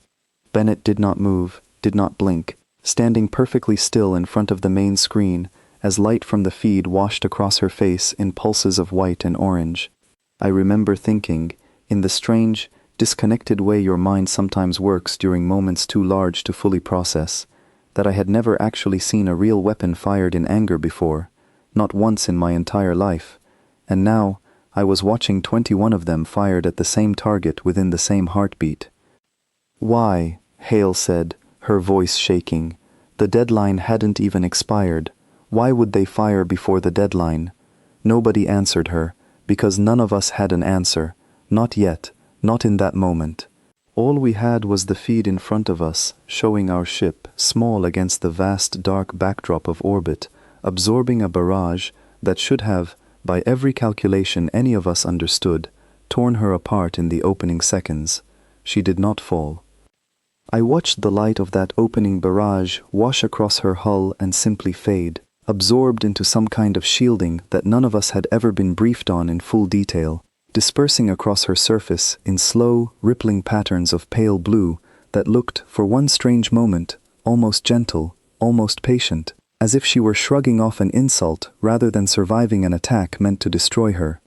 Bennett did not move, did not blink, standing perfectly still in front of the main screen as light from the feed washed across her face in pulses of white and orange. I remember thinking, in the strange, disconnected way your mind sometimes works during moments too large to fully process, that I had never actually seen a real weapon fired in anger before, not once in my entire life, and now I was watching 21 of them fired at the same target within the same heartbeat. "Why?" Hale said, her voice shaking. The deadline hadn't even expired. Why would they fire before the deadline? Nobody answered her, because none of us had an answer. Not yet, not in that moment. All we had was the feed in front of us, showing our ship, small against the vast dark backdrop of orbit, absorbing a barrage that should have, by every calculation any of us understood, torn her apart in the opening seconds. She did not fall. I watched the light of that opening barrage wash across her hull and simply fade, absorbed into some kind of shielding that none of us had ever been briefed on in full detail, dispersing across her surface in slow, rippling patterns of pale blue that looked, for one strange moment, almost gentle, almost patient, as if she were shrugging off an insult rather than surviving an attack meant to destroy her.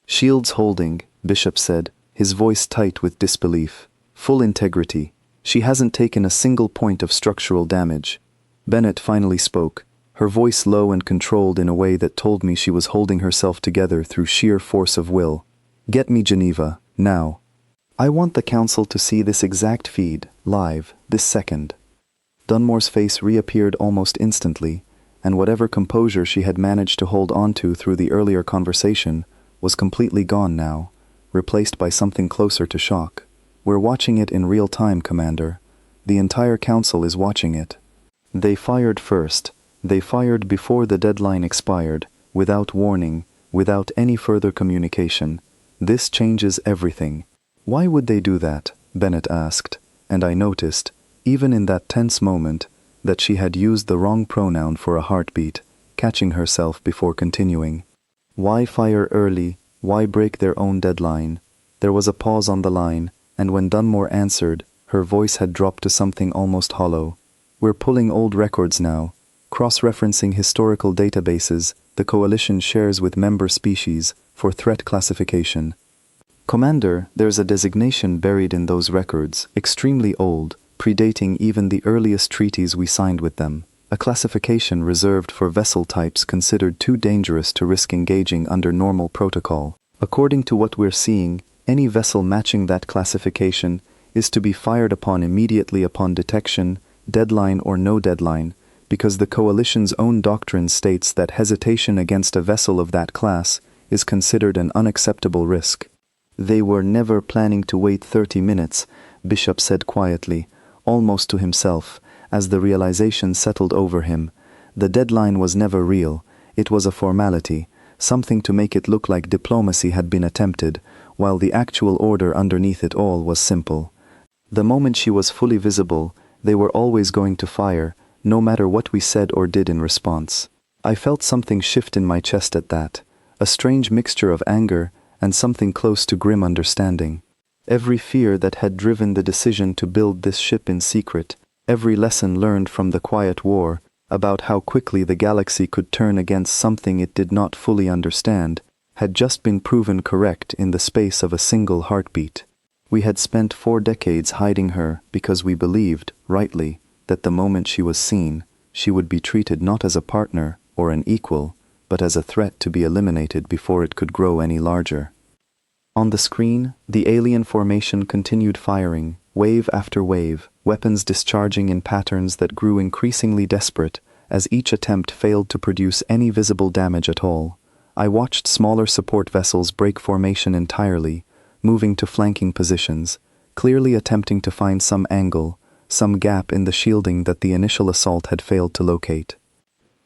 "Shields holding," Bishop said, his voice tight with disbelief. "Full integrity. She hasn't taken a single point of structural damage." Bennett finally spoke, her voice low and controlled in a way that told me she was holding herself together through sheer force of will. "Get me Geneva, now. I want the Council to see this exact feed, live, this second." Dunmore's face reappeared almost instantly, and whatever composure she had managed to hold onto through the earlier conversation was completely gone now, replaced by something closer to shock. "We're watching it in real time, Commander. The entire Council is watching it. They fired first. They fired before the deadline expired, without warning, without any further communication. This changes everything." "Why would they do that?" Bennett asked, and I noticed, even in that tense moment, that she had used the wrong pronoun for a heartbeat, catching herself before continuing. "Why fire early, Why break their own deadline? There was a pause on the line, and when Dunmore answered, her voice had dropped to something almost hollow. We're pulling old records now, cross-referencing historical databases the Coalition shares with member species for threat classification. Commander, there's a designation buried in those records, extremely old, predating even the earliest treaties we signed with them. A classification reserved for vessel types considered too dangerous to risk engaging under normal protocol. According to what we're seeing, any vessel matching that classification is to be fired upon immediately upon detection, deadline or no deadline, because the Coalition's own doctrine states that hesitation against a vessel of that class is considered an unacceptable risk. They were never planning to wait 30 minutes, Bishop said quietly, almost to himself, as the realization settled over him. The deadline was never real. It was a formality, something to make it look like diplomacy had been attempted, while the actual order underneath it all was simple. The moment she was fully visible, they were always going to fire, no matter what we said or did in response. I felt something shift in my chest at that, a strange mixture of anger and something close to grim understanding. Every fear that had driven the decision to build this ship in secret, every lesson learned from the Quiet War about how quickly the galaxy could turn against something it did not fully understand, had just been proven correct in the space of a single heartbeat. We had spent 4 decades hiding her because we believed, rightly, that the moment she was seen, she would be treated not as a partner or an equal, but as a threat to be eliminated before it could grow any larger. On the screen, the alien formation continued firing, wave after wave, weapons discharging in patterns that grew increasingly desperate as each attempt failed to produce any visible damage at all. I watched smaller support vessels break formation entirely, moving to flanking positions, clearly attempting to find some angle, some gap in the shielding that the initial assault had failed to locate.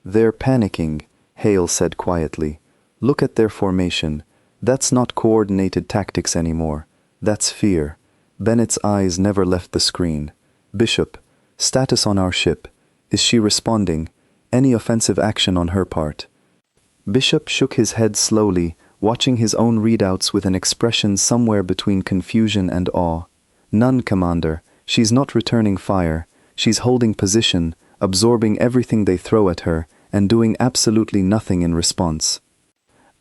"They're panicking," Hale said quietly. "Look at their formation. That's not coordinated tactics anymore. That's fear." Bennett's eyes never left the screen. "Bishop, status on our ship. Is she responding? Any offensive action on her part?" Bishop shook his head slowly, watching his own readouts with an expression somewhere between confusion and awe. "None, Commander. She's not returning fire. She's holding position, absorbing everything they throw at her, and doing absolutely nothing in response."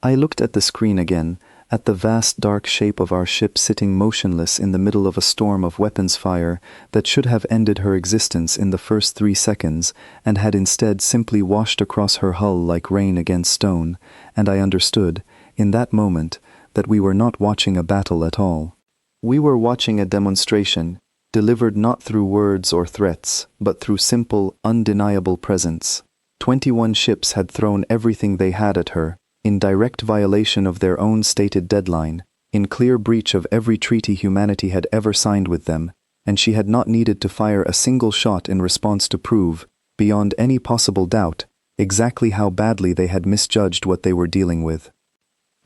I looked at the screen again, at the vast dark shape of our ship sitting motionless in the middle of a storm of weapons fire that should have ended her existence in the first 3 seconds and had instead simply washed across her hull like rain against stone, and I understood, in that moment, that we were not watching a battle at all. We were watching a demonstration, delivered not through words or threats, but through simple, undeniable presence. 21 ships had thrown everything they had at her, in direct violation of their own stated deadline, in clear breach of every treaty humanity had ever signed with them, and she had not needed to fire a single shot in response to prove, beyond any possible doubt, exactly how badly they had misjudged what they were dealing with.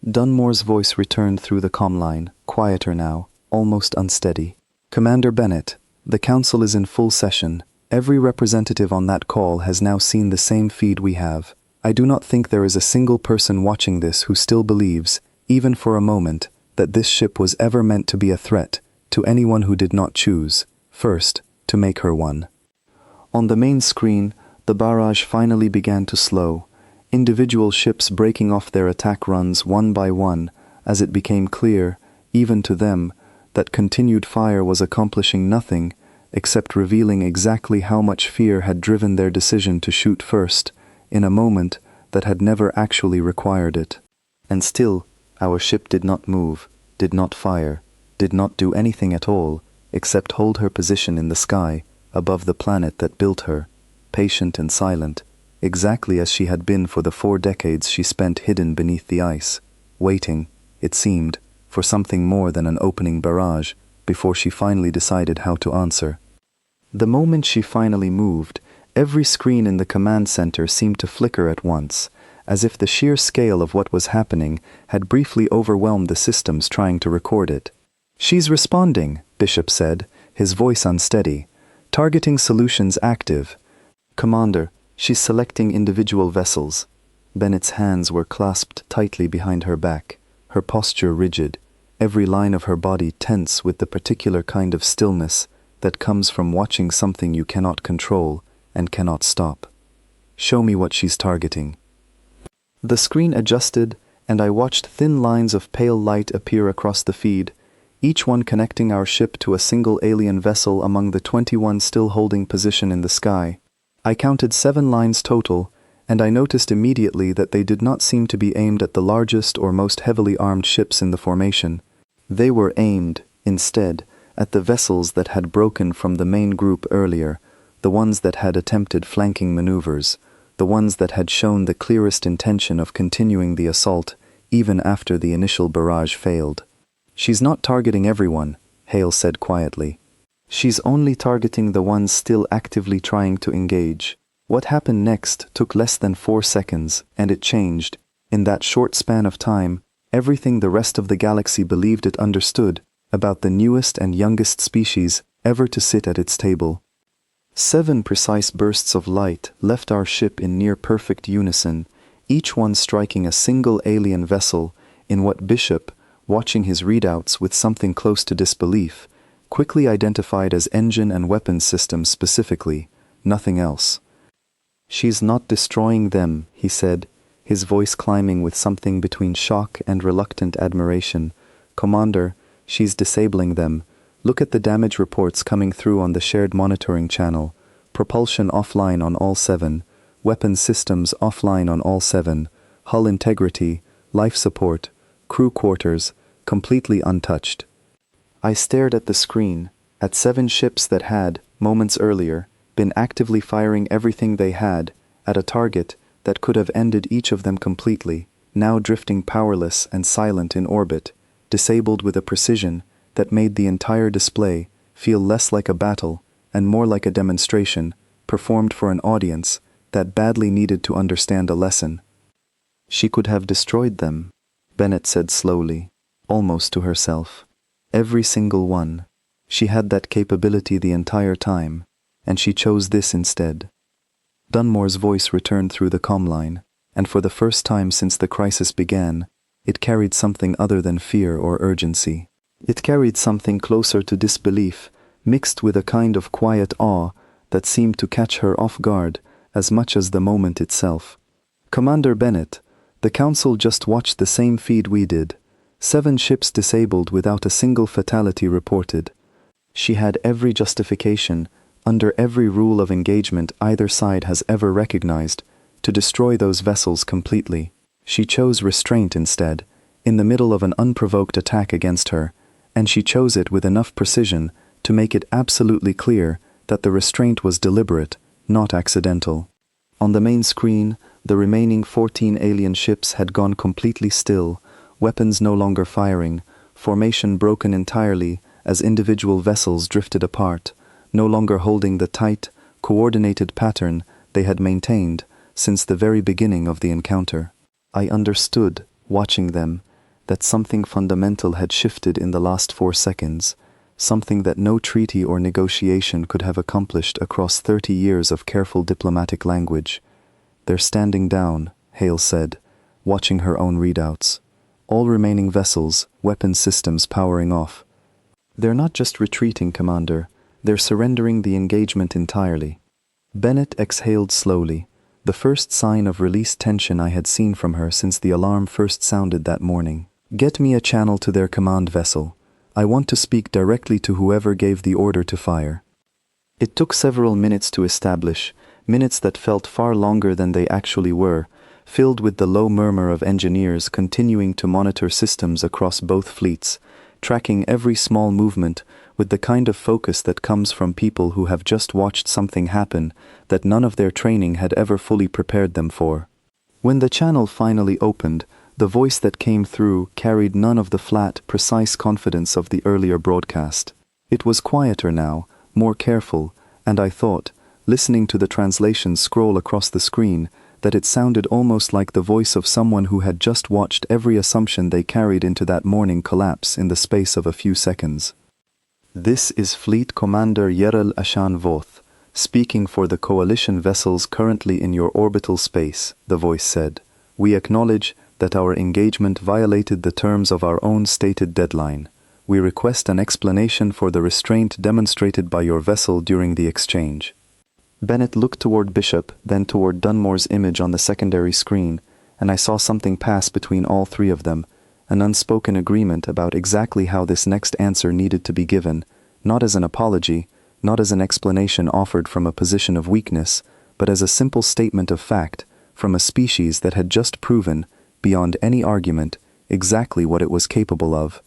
Dunmore's voice returned through the comm line, quieter now, almost unsteady. "Commander Bennett, the Council is in full session. Every representative on that call has now seen the same feed we have. I do not think there is a single person watching this who still believes, even for a moment, that this ship was ever meant to be a threat to anyone who did not choose, first, to make her one." On the main screen, the barrage finally began to slow, individual ships breaking off their attack runs one by one, as it became clear, even to them, that continued fire was accomplishing nothing except revealing exactly how much fear had driven their decision to shoot first, in a moment that had never actually required it. And still, our ship did not move, did not fire, did not do anything at all, except hold her position in the sky, above the planet that built her, patient and silent, exactly as she had been for the 4 decades she spent hidden beneath the ice, waiting, it seemed, for something more than an opening barrage, before she finally decided how to answer. The moment she finally moved, every screen in the command center seemed to flicker at once, as if the sheer scale of what was happening had briefly overwhelmed the systems trying to record it. "She's responding," Bishop said, his voice unsteady. "Targeting solutions active." "Commander, she's selecting individual vessels." Bennett's hands were clasped tightly behind her back. her posture rigid, every line of her body tense with the particular kind of stillness that comes from watching something you cannot control and cannot stop. Show me what she's targeting. The screen adjusted, and I watched thin lines of pale light appear across the feed, each one connecting our ship to a single alien vessel among the 21 still holding position in the sky. I counted 7 lines total, and I noticed immediately that they did not seem to be aimed at the largest or most heavily armed ships in the formation. They were aimed, instead, at the vessels that had broken from the main group earlier, the ones that had attempted flanking maneuvers, the ones that had shown the clearest intention of continuing the assault even after the initial barrage failed. "She's not targeting everyone," Hale said quietly. "She's only targeting the ones still actively trying to engage." What happened next took less than 4 seconds, and it changed, in that short span of time, everything the rest of the galaxy believed it understood about the newest and youngest species ever to sit at its table. 7 precise bursts of light left our ship in near-perfect unison, each one striking a single alien vessel in what Bishop, watching his readouts with something close to disbelief, quickly identified as engine and weapons systems specifically, nothing else. "She's not destroying them," he said, his voice climbing with something between shock and reluctant admiration. "Commander, she's disabling them. Look at the damage reports coming through on the shared monitoring channel. Propulsion offline on all 7, weapons systems offline on all 7, hull integrity, life support, crew quarters, completely untouched." I stared at the screen, at 7 ships that had, moments earlier, been actively firing everything they had at a target that could have ended each of them completely, now drifting powerless and silent in orbit, disabled with a precision that made the entire display feel less like a battle and more like a demonstration performed for an audience that badly needed to understand a lesson. "She could have destroyed them," Bennett said slowly, almost to herself. "Every single one. She had that capability the entire time, and she chose this instead." Dunmore's voice returned through the comm line, and for the first time since the crisis began, it carried something other than fear or urgency. It carried something closer to disbelief, mixed with a kind of quiet awe that seemed to catch her off guard as much as the moment itself. "Commander Bennett, the Council just watched the same feed we did. 7 ships disabled without a single fatality reported. She had every justification, under every rule of engagement either side has ever recognized, to destroy those vessels completely. She chose restraint instead, in the middle of an unprovoked attack against her, and she chose it with enough precision to make it absolutely clear that the restraint was deliberate, not accidental." On the main screen, the remaining 14 alien ships had gone completely still, weapons no longer firing, formation broken entirely as individual vessels drifted apart, no longer holding the tight, coordinated pattern they had maintained since the very beginning of the encounter. I understood, watching them, that something fundamental had shifted in the last 4 seconds, something that no treaty or negotiation could have accomplished across 30 years of careful diplomatic language. "They're standing down," Hale said, watching her own readouts. "All remaining vessels, weapons systems powering off." "They're not just retreating, Commander. They're surrendering the engagement entirely." Bennett exhaled slowly, the first sign of released tension I had seen from her since the alarm first sounded that morning. "Get me a channel to their command vessel. I want to speak directly to whoever gave the order to fire." It took several minutes to establish, minutes that felt far longer than they actually were, filled with the low murmur of engineers continuing to monitor systems across both fleets, tracking every small movement with the kind of focus that comes from people who have just watched something happen that none of their training had ever fully prepared them for. When the channel finally opened, the voice that came through carried none of the flat, precise confidence of the earlier broadcast. It was quieter now, more careful, and I thought, listening to the translation scroll across the screen, that it sounded almost like the voice of someone who had just watched every assumption they carried into that morning collapse in the space of a few seconds. "This is Fleet Commander Yerel Ashan Voth, speaking for the Coalition vessels currently in your orbital space," the voice said. "We acknowledge that our engagement violated the terms of our own stated deadline. We request an explanation for the restraint demonstrated by your vessel during the exchange." Bennett looked toward Bishop, then toward Dunmore's image on the secondary screen, and I saw something pass between all three of them, an unspoken agreement about exactly how this next answer needed to be given, not as an apology, not as an explanation offered from a position of weakness, but as a simple statement of fact from a species that had just proven, beyond any argument, exactly what it was capable of.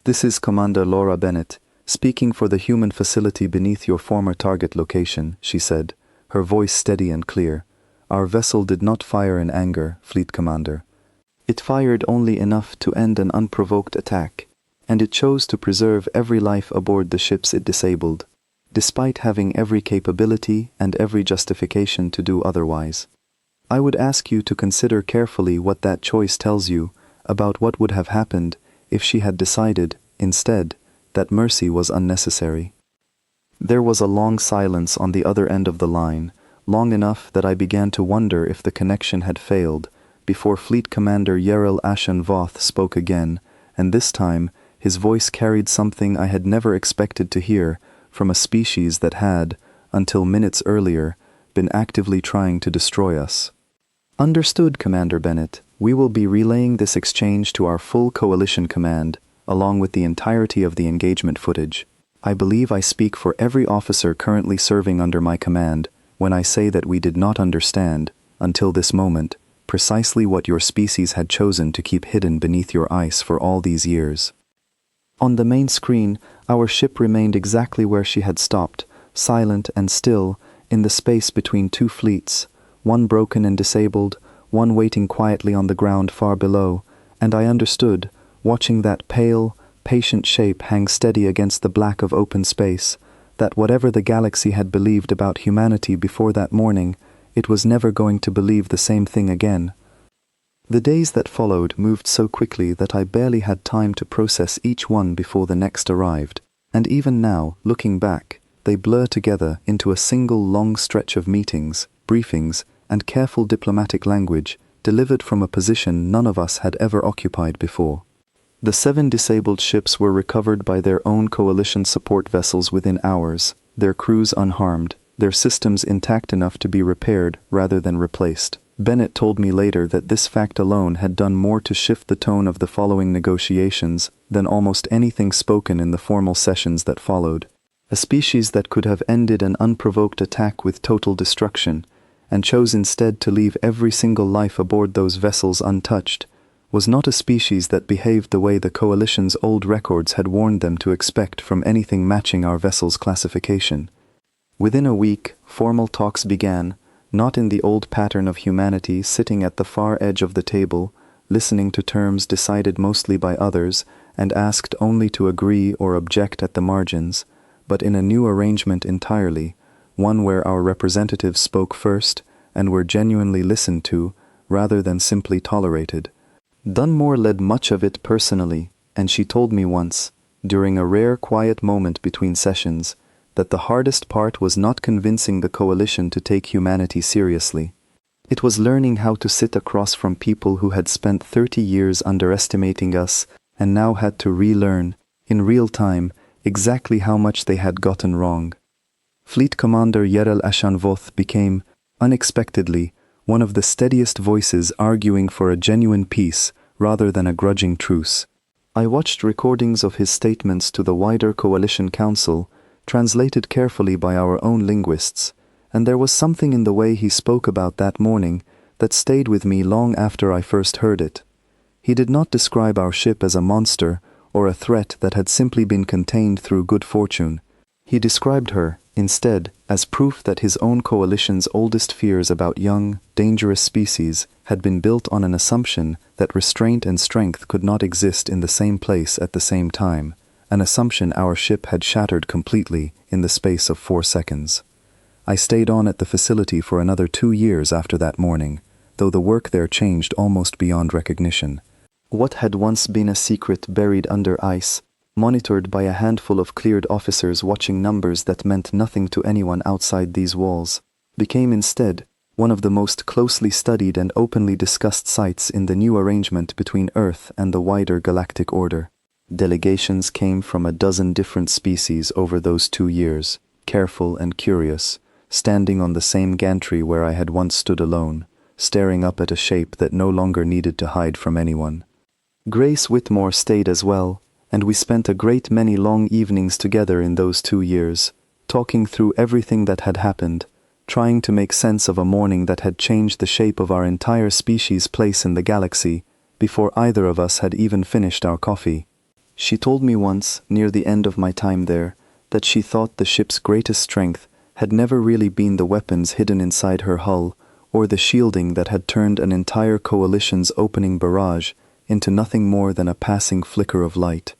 "This is Commander Laura Bennett, speaking for the human facility beneath your former target location," she said, her voice steady and clear. "Our vessel did not fire in anger, Fleet Commander. It fired only enough to end an unprovoked attack, and it chose to preserve every life aboard the ships it disabled, despite having every capability and every justification to do otherwise. I would ask you to consider carefully what that choice tells you about what would have happened if she had decided, instead, that mercy was unnecessary." There was a long silence on the other end of the line, long enough that I began to wonder if the connection had failed, before Fleet Commander Yerel Ashen Voth spoke again, and this time his voice carried something I had never expected to hear from a species that had, until minutes earlier, been actively trying to destroy us. "Understood, Commander Bennett. We will be relaying this exchange to our full Coalition command, along with the entirety of the engagement footage. I believe I speak for every officer currently serving under my command when I say that we did not understand, until this moment, precisely what your species had chosen to keep hidden beneath your ice for all these years." On the main screen, our ship remained exactly where she had stopped, silent and still, in the space between two fleets, one broken and disabled, one waiting quietly on the ground far below, and I understood, watching that pale, patient shape hang steady against the black of open space, that whatever the galaxy had believed about humanity before that morning, it was never going to believe the same thing again. The days that followed moved so quickly that I barely had time to process each one before the next arrived, and even now, looking back, they blur together into a single long stretch of meetings, briefings, and careful diplomatic language delivered from a position none of us had ever occupied before. The 7 disabled ships were recovered by their own coalition support vessels within hours, their crews unharmed, their systems intact enough to be repaired rather than replaced. Bennett told me later that this fact alone had done more to shift the tone of the following negotiations than almost anything spoken in the formal sessions that followed. A species that could have ended an unprovoked attack with total destruction, and chose instead to leave every single life aboard those vessels untouched, was not a species that behaved the way the Coalition's old records had warned them to expect from anything matching our vessel's classification. Within a week, formal talks began, not in the old pattern of humanity sitting at the far edge of the table, listening to terms decided mostly by others and asked only to agree or object at the margins, but in a new arrangement entirely, one where our representatives spoke first and were genuinely listened to rather than simply tolerated. Dunmore led much of it personally, and she told me once, during a rare quiet moment between sessions, that the hardest part was not convincing the Coalition to take humanity seriously. It was learning how to sit across from people who had spent 30 years underestimating us and now had to relearn, in real time, exactly how much they had gotten wrong. Fleet Commander Yerel Ashanvoth became, unexpectedly, one of the steadiest voices arguing for a genuine peace rather than a grudging truce. I watched recordings of his statements to the wider Coalition Council, translated carefully by our own linguists, and there was something in the way he spoke about that morning that stayed with me long after I first heard it. He did not describe our ship as a monster or a threat that had simply been contained through good fortune. He described her, instead, as proof that his own coalition's oldest fears about young, dangerous species had been built on an assumption that restraint and strength could not exist in the same place at the same time, an assumption our ship had shattered completely in the space of 4 seconds. I stayed on at the facility for another 2 years after that morning, though the work there changed almost beyond recognition. What had once been a secret buried under ice, monitored by a handful of cleared officers watching numbers that meant nothing to anyone outside these walls, became instead one of the most closely studied and openly discussed sites in the new arrangement between Earth and the wider galactic order. Delegations came from a dozen different species over those 2 years, careful and curious, standing on the same gantry where I had once stood alone, staring up at a shape that no longer needed to hide from anyone. Grace Whitmore stayed as well, and we spent a great many long evenings together in those 2 years, talking through everything that had happened, trying to make sense of a morning that had changed the shape of our entire species' place in the galaxy before either of us had even finished our coffee. She told me once, near the end of my time there, that she thought the ship's greatest strength had never really been the weapons hidden inside her hull or the shielding that had turned an entire coalition's opening barrage into nothing more than a passing flicker of light.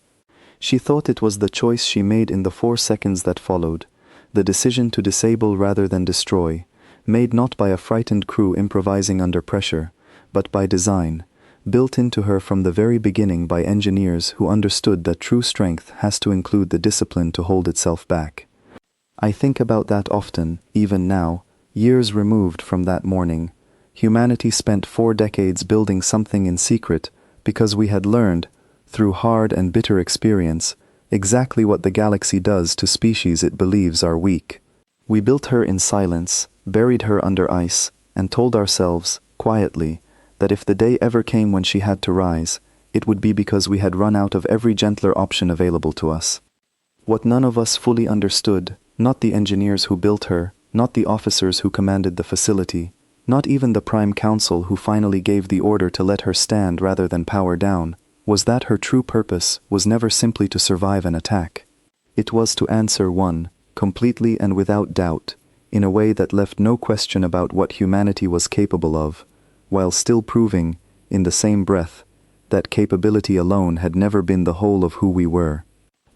She thought it was the choice she made in the 4 seconds that followed, the decision to disable rather than destroy, made not by a frightened crew improvising under pressure, but by design, built into her from the very beginning by engineers who understood that true strength has to include the discipline to hold itself back. I think about that often, even now, years removed from that morning. Humanity spent 4 decades building something in secret because we had learned, through hard and bitter experience, exactly what the galaxy does to species it believes are weak. We built her in silence, buried her under ice, and told ourselves, quietly, that if the day ever came when she had to rise, it would be because we had run out of every gentler option available to us. What none of us fully understood, not the engineers who built her, not the officers who commanded the facility, not even the Prime Council who finally gave the order to let her stand rather than power down, was that her true purpose was never simply to survive an attack. It was to answer one, completely and without doubt, in a way that left no question about what humanity was capable of, while still proving, in the same breath, that capability alone had never been the whole of who we were.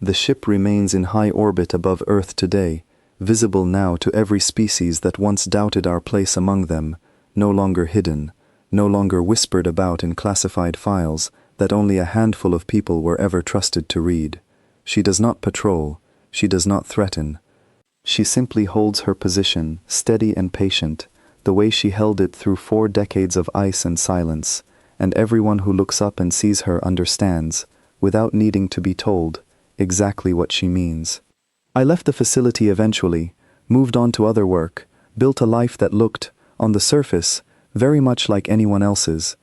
The ship remains in high orbit above Earth today, visible now to every species that once doubted our place among them, no longer hidden, no longer whispered about in classified files that only a handful of people were ever trusted to read. She does not patrol, she does not threaten. She simply holds her position, steady and patient, the way she held it through 4 decades of ice and silence, and everyone who looks up and sees her understands, without needing to be told, exactly what she means. I left the facility eventually, moved on to other work, built a life that looked, on the surface, very much like anyone else's.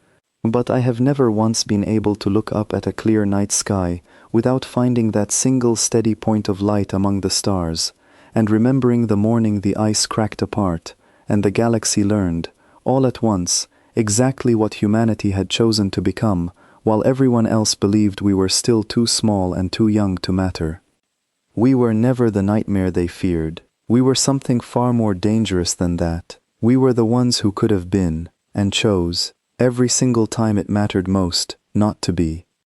But I have never once been able to look up at a clear night sky without finding that single steady point of light among the stars, and remembering the morning the ice cracked apart, and the galaxy learned, all at once, exactly what humanity had chosen to become, while everyone else believed we were still too small and too young to matter. We were never the nightmare they feared. We were something far more dangerous than that. We were the ones who could have been, and chose, every single time it mattered most, not to be.